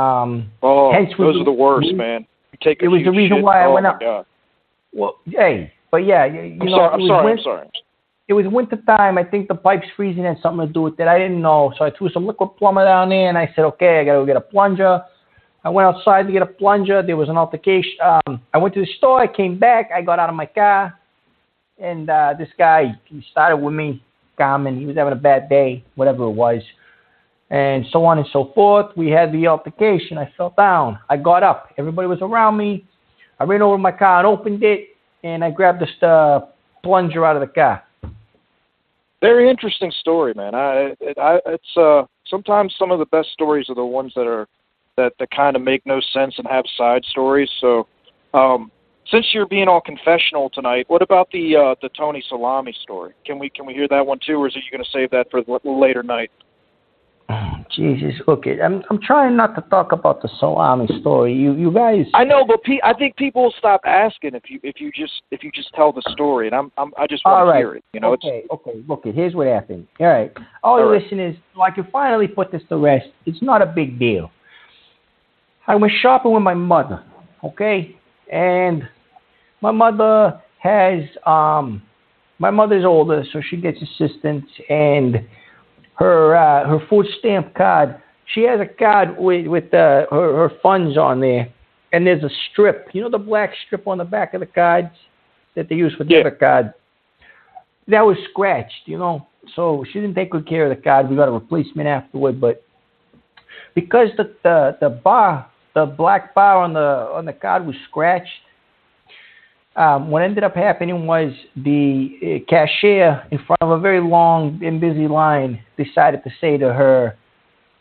[SPEAKER 4] are the worst, man.
[SPEAKER 2] It was the reason why I went up. God. Well, hey, but yeah, I'm
[SPEAKER 4] sorry.
[SPEAKER 2] It was winter time. I think the pipe's freezing had something to do with it. I didn't know, so I threw some liquid plumber down there, and I said, okay, I got to go get a plunger. I went outside to get a plunger. There was an altercation. I went to the store. I came back. I got out of my car, and this guy, he started with me, calming. He was having a bad day, whatever it was, and so on and so forth. We had the altercation. I fell down. I got up. Everybody was around me. I ran over to my car and opened it, and I grabbed the plunger out of the car.
[SPEAKER 4] Very interesting story, man. It's sometimes some of the best stories are the ones that kind of make no sense and have side stories. So, since you're being all confessional tonight, what about the Tony Salami story? Can we hear that one too, or is you going to save that for the later night?
[SPEAKER 2] Oh, Jesus, look, I'm trying not to talk about the salami story. You guys.
[SPEAKER 4] I know, but I think people will stop asking if you just tell the story, and I just want to hear it. You know.
[SPEAKER 2] Okay. Look, here's what happened. All right, all you listeners, so I can finally put this to rest. It's not a big deal. I went shopping with my mother, okay, and my mother has my mother's older, so she gets assistance, and her food stamp card. She has a card with her funds on there, and there's a strip. You know the black strip on the back of the cards that they use for debit cards? That was scratched, you know. So she didn't take good care of the card. We got a replacement afterward, but because the black bar on the card was scratched, what ended up happening was the cashier in front of a very long and busy line decided to say to her,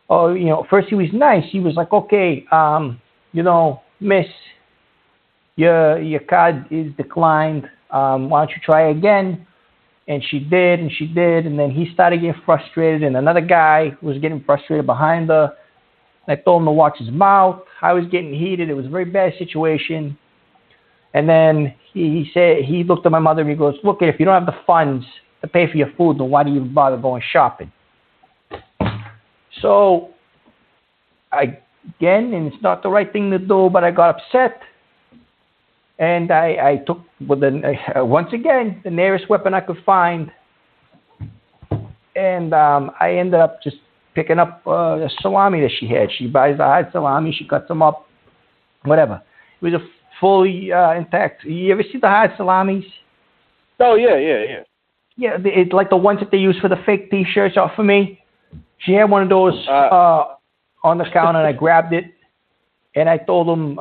[SPEAKER 2] oh, you know, first he was nice. He was like, okay, you know, miss, your card is declined. Why don't you try again? And she did, and then he started getting frustrated, and another guy was getting frustrated behind her. I told him to watch his mouth. I was getting heated. It was a very bad situation. And then he said, he looked at my mother and he goes, look, if you don't have the funds to pay for your food, then why do you bother going shopping? So, and it's not the right thing to do, but I got upset. And I took, once again, the nearest weapon I could find. And I ended up just picking up the salami that she had. She buys the hard salami. She cuts them up, whatever. It was a fully intact. You ever see the hard salamis?
[SPEAKER 4] Oh, yeah.
[SPEAKER 2] Yeah, it's like the ones that they use for the fake T-shirts off for me. She had one of those on the counter, and I grabbed it, and I told him,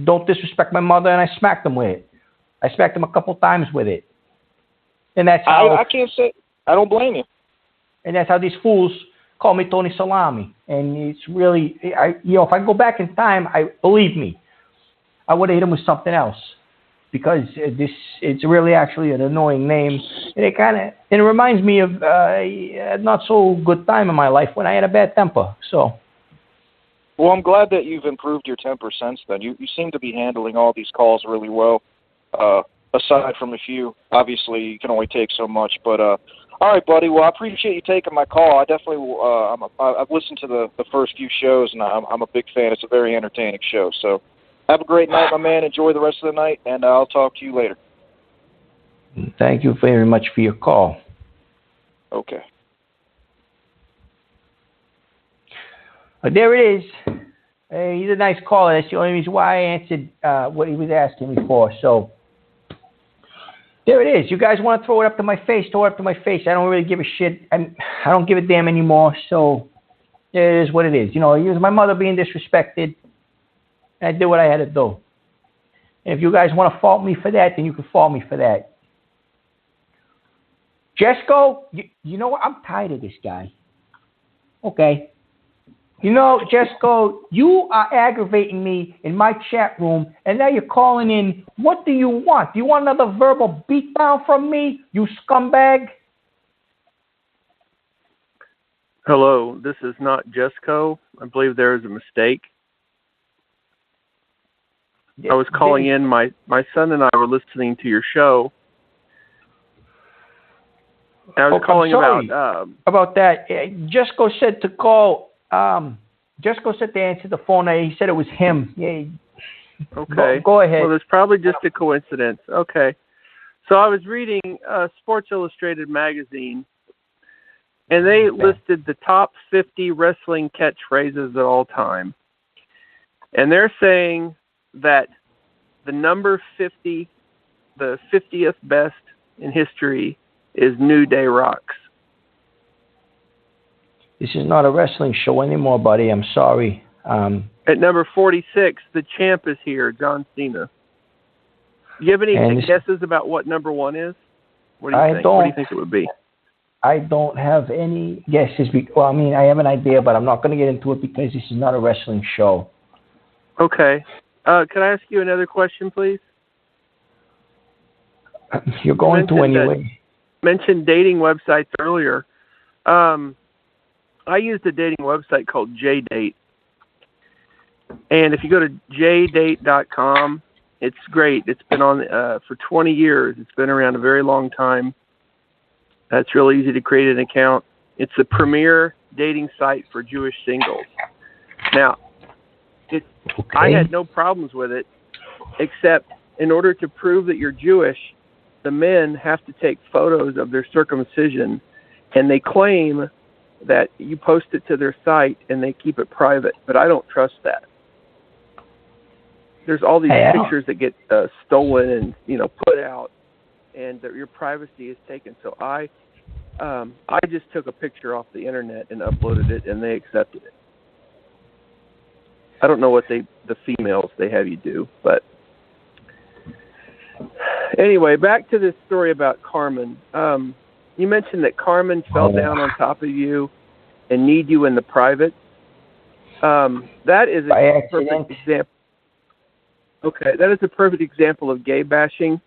[SPEAKER 2] don't disrespect my mother, and I smacked him with it. I smacked him a couple times with it. And that's how...
[SPEAKER 4] I can't say... I don't blame you.
[SPEAKER 2] And that's how these fools call me Tony Salami. And it's really... if I go back in time, believe me, I would have hit him with something else, because it's really actually an annoying name, and it reminds me of a not so good time in my life when I had a bad temper. So,
[SPEAKER 4] well, I'm glad that you've improved your temper since then. You seem to be handling all these calls really well. Aside from a few, obviously you can only take so much. But all right, buddy. Well, I appreciate you taking my call. I definitely I've listened to the first few shows, and I'm a big fan. It's a very entertaining show. So. Have a great night, my man. Enjoy the rest of the night, and I'll talk to you later.
[SPEAKER 2] Thank you very much for your call.
[SPEAKER 4] Okay.
[SPEAKER 2] There it is. He's a nice caller. That's the only reason why I answered what he was asking me for. So, there it is. You guys want to throw it up to my face? Throw it up to my face. I don't really give a shit. I don't give a damn anymore. So, it is what it is. You know, it was my mother being disrespected. I did what I had to do. And if you guys want to fault me for that, then you can fault me for that. Jesco, you know what? I'm tired of this guy. Okay. You know, Jesco, you are aggravating me in my chat room, and now you're calling in. What do you want? Do you want another verbal beatdown from me, you scumbag?
[SPEAKER 10] Hello, this is not Jesco. I believe there is a mistake. I was calling in. My son and I were listening to your show. I was calling
[SPEAKER 2] about that. Jesco said to call. Jesco said to answer the phone. He said it was him. Yeah.
[SPEAKER 10] Okay.
[SPEAKER 2] Go ahead.
[SPEAKER 10] Well, there's probably just a coincidence. Okay. So I was reading Sports Illustrated magazine, and they listed the top 50 wrestling catchphrases of all time. And they're saying that the number 50, the 50th best in history, is New Day Rocks.
[SPEAKER 2] This is not a wrestling show anymore, buddy. I'm sorry.
[SPEAKER 10] At number 46, the champ is here, John Cena. Do you have any guesses about what number one is? What do you think? What do you think it would be?
[SPEAKER 2] I don't have any guesses. Well, I mean, I have an idea, but I'm not going to get into it because this is not a wrestling show.
[SPEAKER 10] Okay. Can I ask you another question, please?
[SPEAKER 2] You're going to anyway.
[SPEAKER 10] Mentioned dating websites earlier. I used a dating website called JDate. And if you go to jdate.com, it's great. It's been on for 20 years. It's been around a very long time. It's really easy to create an account. It's the premier dating site for Jewish singles. Now, I had no problems with it, except in order to prove that you're Jewish, the men have to take photos of their circumcision, and they claim that you post it to their site and they keep it private, but I don't trust that. There's all these pictures that get stolen and put out, and your privacy is taken. So I just took a picture off the internet and uploaded it, and they accepted it. I don't know what the females they have you do, but anyway, back to this story about Carmen. You mentioned that Carmen fell down on top of you and need you in the private. That is a perfect example. Okay, that is a perfect example of gay bashing,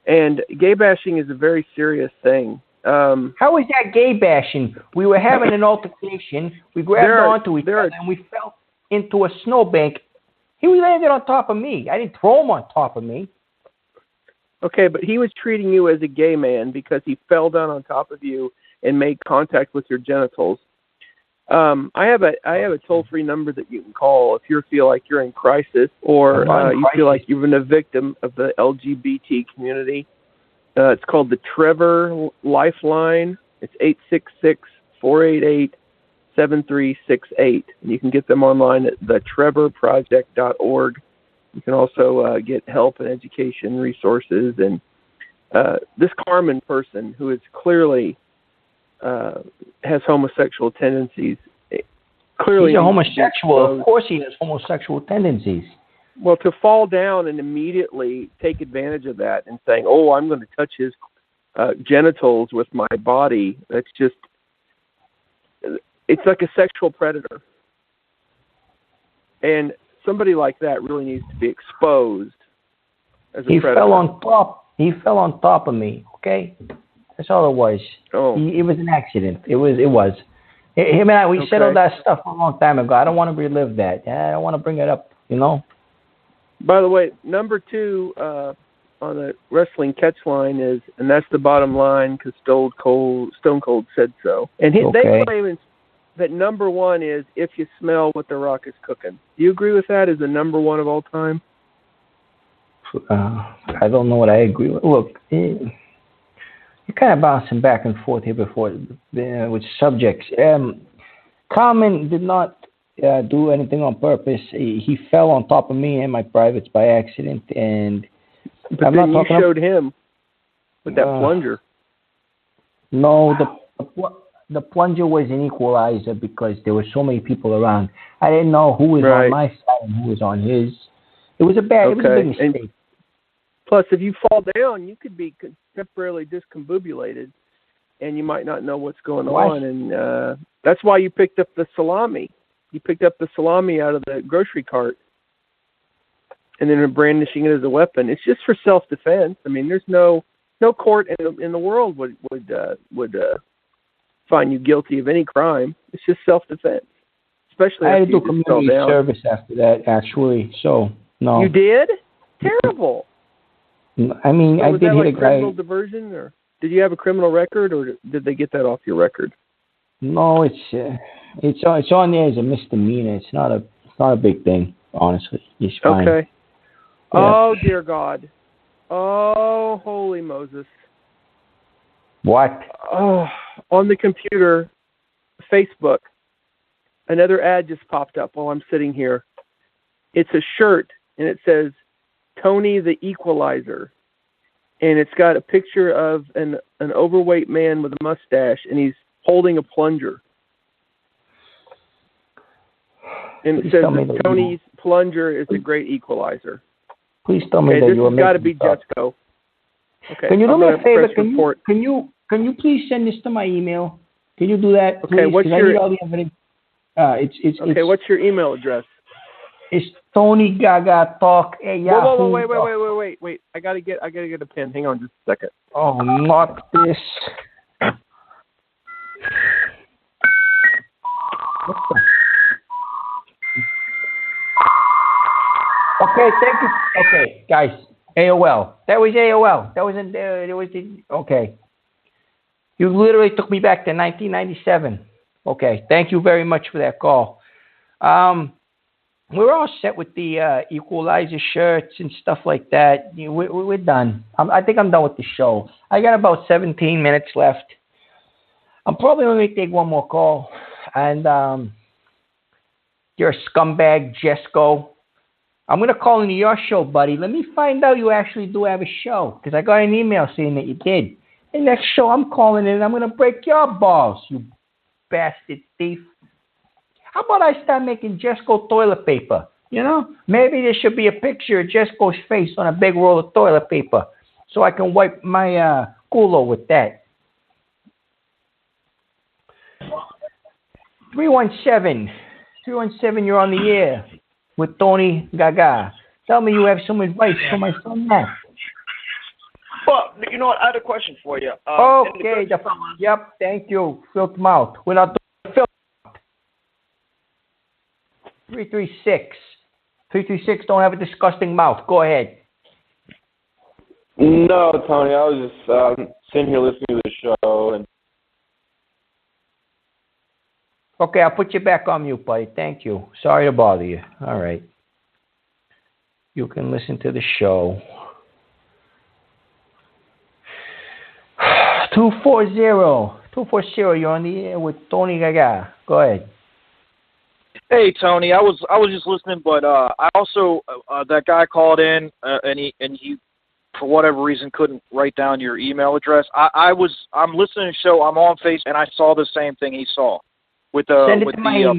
[SPEAKER 10] and gay bashing is a very serious thing.
[SPEAKER 2] How is that gay bashing? We were having an altercation. We grabbed onto each other, and we fell into a snowbank. He landed on top of me. I didn't throw him on top of me.
[SPEAKER 10] Okay, but he was treating you as a gay man because he fell down on top of you and made contact with your genitals. I have a toll-free number that you can call if you feel like you're in crisis or you feel like you've been a victim of the LGBT community. It's called the Trevor Lifeline. It's 866-488-7368. And you can get them online at thetrevorproject.org. You can also get help and education resources. And this Carmen person, who is clearly has homosexual tendencies, clearly
[SPEAKER 2] he's a homosexual. Of course, he has homosexual tendencies.
[SPEAKER 10] Well, to fall down and immediately take advantage of that and saying, "Oh, I'm going to touch his genitals with my body," that's just—it's like a sexual predator. And somebody like that really needs to be exposed as a predator.
[SPEAKER 2] He fell on top of me. Okay, that's all it was.
[SPEAKER 10] Oh,
[SPEAKER 2] it was an accident. It was. Him and I, we settled that stuff a long time ago. I don't want to relive that. I don't want to bring it up.
[SPEAKER 10] By the way, number 2 on the wrestling catch line is, and that's the bottom line because Stone Cold said so. And they claim that number 1 is if you smell what The Rock is cooking. Do you agree with that as the number 1 of all time?
[SPEAKER 2] I don't know what I agree with. Look, you're kind of bouncing back and forth here before with subjects. Carmen did not do anything on purpose. He fell on top of me and my privates by accident, and
[SPEAKER 10] but then you showed him with that plunger.
[SPEAKER 2] No, the plunger was an equalizer because there were so many people around. I didn't know who was on my side and who was on his. It was a big mistake.
[SPEAKER 10] And plus, if you fall down, you could be temporarily discombobulated, and you might not know what's going on. And that's why you picked up the salami. He picked up the salami out of the grocery cart, and then brandishing it as a weapon. It's just for self-defense. I mean, there's no court in the world would find you guilty of any crime. It's just self-defense. Especially
[SPEAKER 2] I had to
[SPEAKER 10] after
[SPEAKER 2] do community service after that, actually. So no.
[SPEAKER 10] You did? Terrible.
[SPEAKER 2] I mean,
[SPEAKER 10] So
[SPEAKER 2] I
[SPEAKER 10] was
[SPEAKER 2] did
[SPEAKER 10] that
[SPEAKER 2] hit
[SPEAKER 10] like
[SPEAKER 2] a guy.
[SPEAKER 10] criminal diversion, or did you have a criminal record, or did they get that off your record?
[SPEAKER 2] No, it's on there as a misdemeanor. It's not a big thing, honestly. It's fine.
[SPEAKER 10] Okay.
[SPEAKER 2] Yeah.
[SPEAKER 10] Oh dear God. Oh holy Moses.
[SPEAKER 2] What?
[SPEAKER 10] Oh, on the computer, Facebook, another ad just popped up while I'm sitting here. It's a shirt, and it says Tony the Equalizer, and it's got a picture of an overweight man with a mustache, and he's holding a plunger. And it says that Tony's plunger is a great equalizer.
[SPEAKER 2] Please tell me that you were
[SPEAKER 10] making. This has got to be Jetco. Okay.
[SPEAKER 2] Can you do me a favor? Can you please send this to my email? Can you do that?
[SPEAKER 10] Okay.
[SPEAKER 2] Please?
[SPEAKER 10] What's
[SPEAKER 2] your?
[SPEAKER 10] I need
[SPEAKER 2] all the evidence.
[SPEAKER 10] What's your email address?
[SPEAKER 2] It's Tony Gaga Talk.
[SPEAKER 10] Whoa, wait. I gotta get a pen. Hang on just a second.
[SPEAKER 2] Oh, not this. Okay, thank you. Okay, guys, AOL. That was AOL. That was in there. Okay. You literally took me back to 1997. Okay, thank you very much for that call. We're all set with the equalizer shirts and stuff like that. We're done. I think I'm done with the show. I got about 17 minutes left. I'm probably only going to take one more call. And you're a scumbag, Jesco. I'm going to call into your show, buddy. Let me find out you actually do have a show, because I got an email saying that you did. The next show I'm calling in, I'm going to break your balls, you bastard thief. How about I start making Jesco toilet paper? You know, maybe there should be a picture of Jesco's face on a big roll of toilet paper so I can wipe my culo with that. 317, you're on the air with Tony Gaga. Tell me you have some advice for my son Matt.
[SPEAKER 9] Well, you know what? I had a question for you.
[SPEAKER 2] Okay, yep, thank you. Filth mouth. We're not doing filth mouth. 336, don't have a disgusting mouth. Go ahead.
[SPEAKER 3] No, Tony, I was just sitting here listening to the show. And
[SPEAKER 2] Okay, I'll put you back on mute, buddy. Thank you. Sorry to bother you. All right. You can listen to the show. 240, you're on the air with Tony Gaga. Go ahead.
[SPEAKER 4] Hey Tony, I was just listening, but I also that guy called in and he for whatever reason couldn't write down your email address. I'm listening to the show. I'm on Facebook and I saw the same thing he saw with the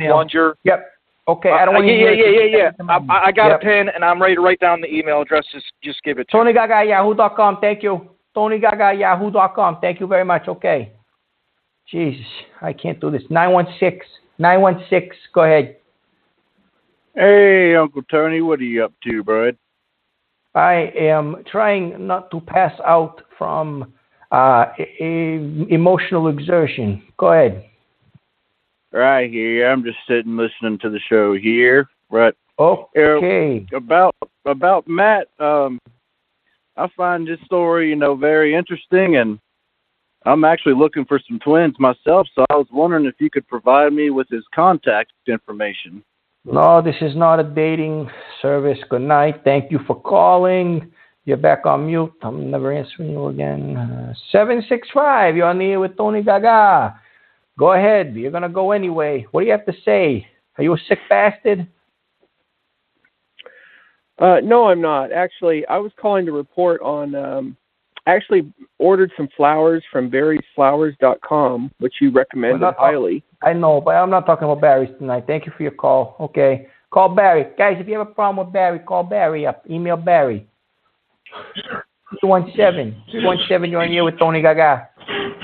[SPEAKER 4] plunger.
[SPEAKER 2] Yep. Okay. I don't want to hear
[SPEAKER 4] it. I got a pen and I'm ready to write down the email address. Just give it to
[SPEAKER 2] Tony Gaga Yahoo.com. Thank you. Tony Gaga Yahoo.com. Thank you very much. Okay. Jesus, I can't do this. 916. Go ahead.
[SPEAKER 11] Hey, Uncle Tony, what are you up to, bud?
[SPEAKER 2] I am trying not to pass out from emotional exertion. Go ahead.
[SPEAKER 11] Right here. I'm just sitting listening to the show here. Right.
[SPEAKER 2] Okay.
[SPEAKER 11] About Matt, I find this story, very interesting, and I'm actually looking for some twins myself, so I was wondering if you could provide me with his contact information.
[SPEAKER 2] No, this is not a dating service. Good night. Thank you for calling. You're back on mute. I'm never answering you again. 765, you're on the air with Tony Gaga. Go ahead. You're going to go anyway. What do you have to say? Are you a sick bastard?
[SPEAKER 10] No, I'm not. Actually, I was calling to report on, actually ordered some flowers from barrysflowers.com, which you recommended highly.
[SPEAKER 2] I know, but I'm not talking about Barry's tonight. Thank you for your call. Okay. Call Barry. Guys, if you have a problem with Barry, call Barry up. Email Barry. 217, you're on here with Tony Gaga.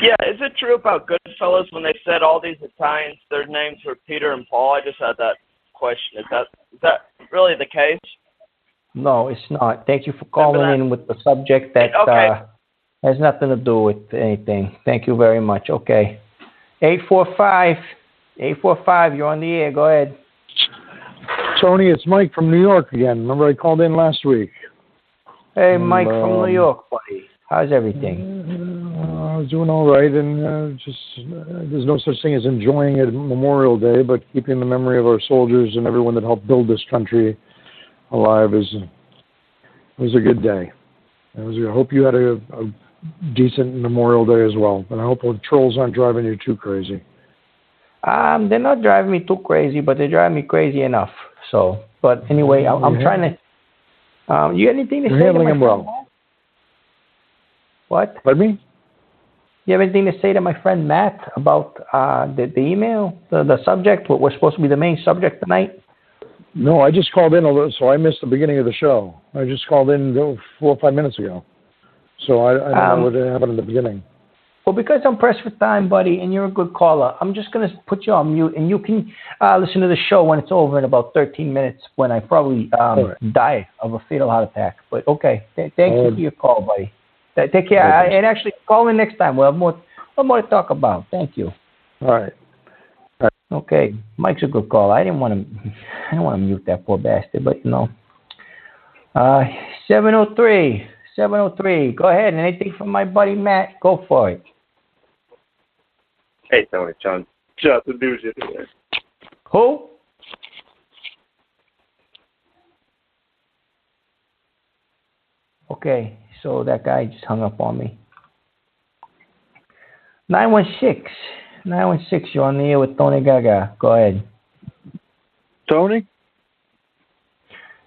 [SPEAKER 9] Yeah, is it true about Goodfellas when they said all these Italians, their names were Peter and Paul? I just had that question. Is that really the case?
[SPEAKER 2] No, it's not. Thank you for calling in with the subject that has nothing to do with anything. Thank you very much. Okay. 845, you're on the air. Go ahead.
[SPEAKER 12] Tony, it's Mike from New York again. Remember I called in last week?
[SPEAKER 2] Hey, Mike from New York, buddy. How's everything?
[SPEAKER 12] I was doing all right, and there's no such thing as enjoying it Memorial Day, but keeping the memory of our soldiers and everyone that helped build this country alive was a good day. I hope you had a decent Memorial Day as well, and I hope the trolls aren't driving you too crazy.
[SPEAKER 2] They're not driving me too crazy, but they're driving me crazy enough. So, but anyway, I'm trying to. You got anything to say to my friend? Well. What?
[SPEAKER 12] Pardon me?
[SPEAKER 2] You have anything to say to my friend Matt about the email, the subject, what was supposed to be the main subject tonight?
[SPEAKER 12] No, I just called in, so I missed the beginning of the show. I just called in 4 or 5 minutes ago. So I don't know what happened in the beginning.
[SPEAKER 2] Well, because I'm pressed for time, buddy, and you're a good caller, I'm just going to put you on mute, and you can listen to the show when it's over in about 13 minutes when I probably die of a fatal heart attack. But, okay, thank you for your call, buddy. Take care. And actually, call in next time. We'll have more to talk about. Thank you.
[SPEAKER 12] All right.
[SPEAKER 2] Okay. Mike's a good caller. I didn't want to mute that poor bastard, but, 703. Go ahead. Anything from my buddy Matt? Go for it.
[SPEAKER 13] Hey, Tony, John the news here.
[SPEAKER 2] Who? Okay, so that guy just hung up on me. 916, you're on the air with Tony Gaga. Go ahead.
[SPEAKER 11] Tony?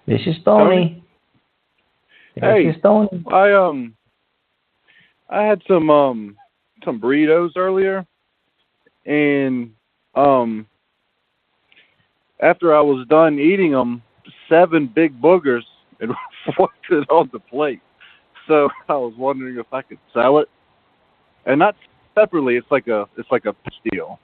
[SPEAKER 2] This is Tony.
[SPEAKER 11] Hey,
[SPEAKER 2] this is Tony.
[SPEAKER 11] I had some burritos earlier, and after I was done eating them, 7 big boogers and floated on the plate. So I was wondering if I could sell it, and not separately. It's like a deal.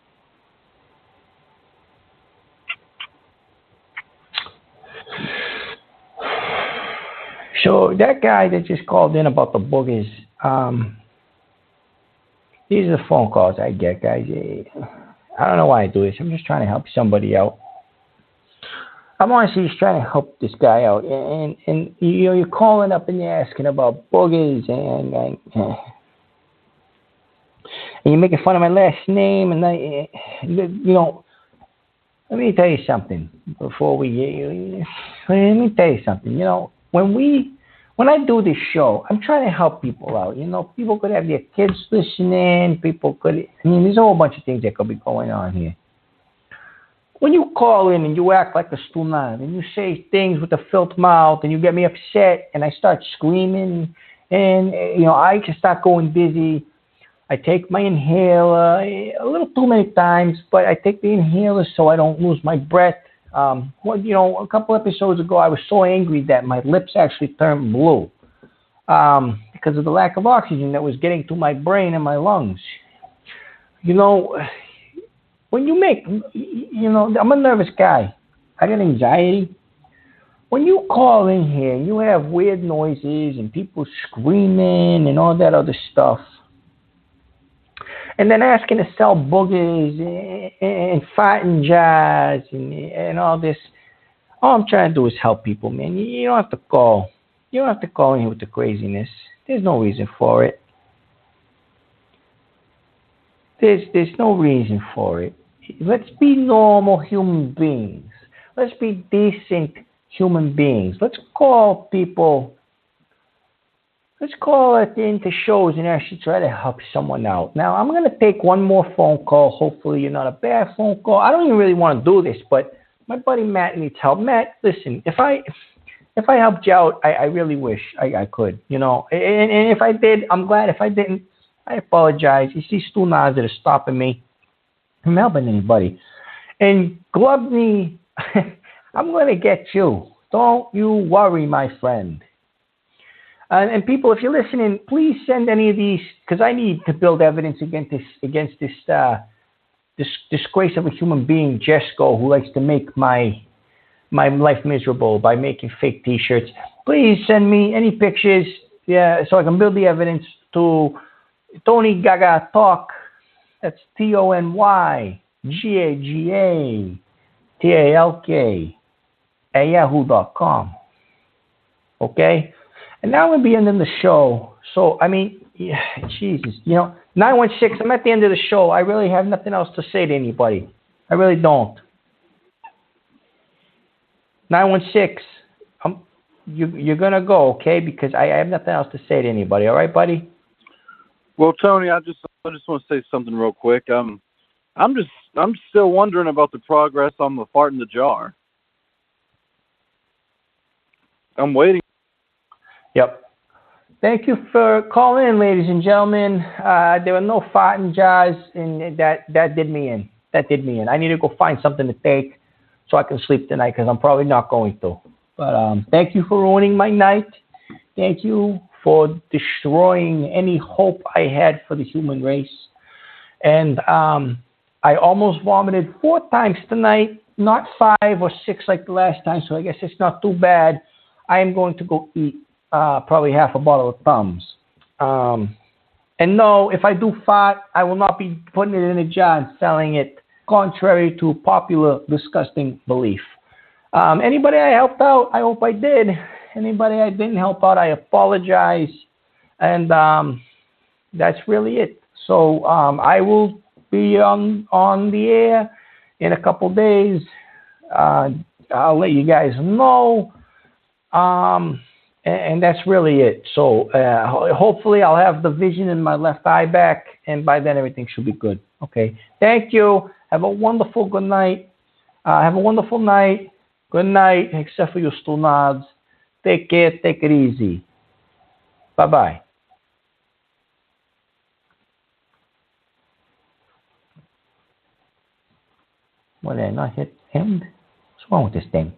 [SPEAKER 2] So that guy that just called in about the boogers, these are the phone calls I get, guys. I don't know why I do this. I'm just trying to help somebody out. I'm honestly just trying to help this guy out. And you're calling up and you're asking about boogers and you're making fun of my last name. And, let me tell you something before let me tell you something. When I do this show, I'm trying to help people out. People could have their kids listening. There's a whole bunch of things that could be going on here. When you call in and you act like a stunan and you say things with a filled mouth and you get me upset and I start screaming and, I can start going dizzy. I take my inhaler a little too many times, but I take the inhaler so I don't lose my breath. A couple episodes ago, I was so angry that my lips actually turned blue because of the lack of oxygen that was getting to my brain and my lungs. When you make, I'm a nervous guy. I got anxiety. When you call in here and you have weird noises and people screaming and all that other stuff, and then asking to sell boogers and fighting jazz and all this. All I'm trying to do is help people, man. You don't have to call. You don't have to call in here with the craziness. There's no reason for it. There's no reason for it. Let's be normal human beings. Let's be decent human beings. Let's call people. Let's call it into shows and actually try to help someone out. Now, I'm going to take one more phone call. Hopefully, you're not a bad phone call. I don't even really want to do this, but my buddy Matt needs help. Matt, listen, if I helped you out, I really wish I could, And if I did, I'm glad. If I didn't, I apologize. It's these stunnas that are stopping me from helping anybody. And Glubney, I'm going to get you. Don't you worry, my friend. And people, if you're listening, please send any of these, because I need to build evidence against this disgrace of a human being, Jesco, who likes to make my life miserable by making fake T-shirts. Please send me any pictures, so I can build the evidence to Tony Gaga Talk. That's TonyGagaTalk at yahoo.com. Okay? And now we'll be ending the show. So, I mean, Jesus, 916, I'm at the end of the show. I really have nothing else to say to anybody. I really don't. 916, you're going to go, okay? Because I have nothing else to say to anybody. All right, buddy?
[SPEAKER 11] Well, Tony, I just want to say something real quick. I'm still wondering about the progress on the fart in the jar. I'm waiting.
[SPEAKER 2] Yep. Thank you for calling in, ladies and gentlemen. There were no farting jars, and that did me in. That did me in. I need to go find something to take so I can sleep tonight, because I'm probably not going to. But thank you for ruining my night. Thank you for destroying any hope I had for the human race. And I almost vomited 4 times tonight, not 5 or 6 like the last time, so I guess it's not too bad. I am going to go eat probably half a bottle of Tums. And no, if I do fart, I will not be putting it in a jar and selling it, contrary to popular disgusting belief. Anybody I helped out, I hope I did. Anybody I didn't help out, I apologize. And that's really it. So I will be on the air in a couple days. I'll let you guys know. And that's really it. So hopefully I'll have the vision in my left eye back, and by then everything should be good. Okay. Thank you. Have a wonderful good night. Have a wonderful night. Good night, except for your stool nods. Take care. Take it easy. Bye-bye. Well, did I not hit end? What's wrong with this thing?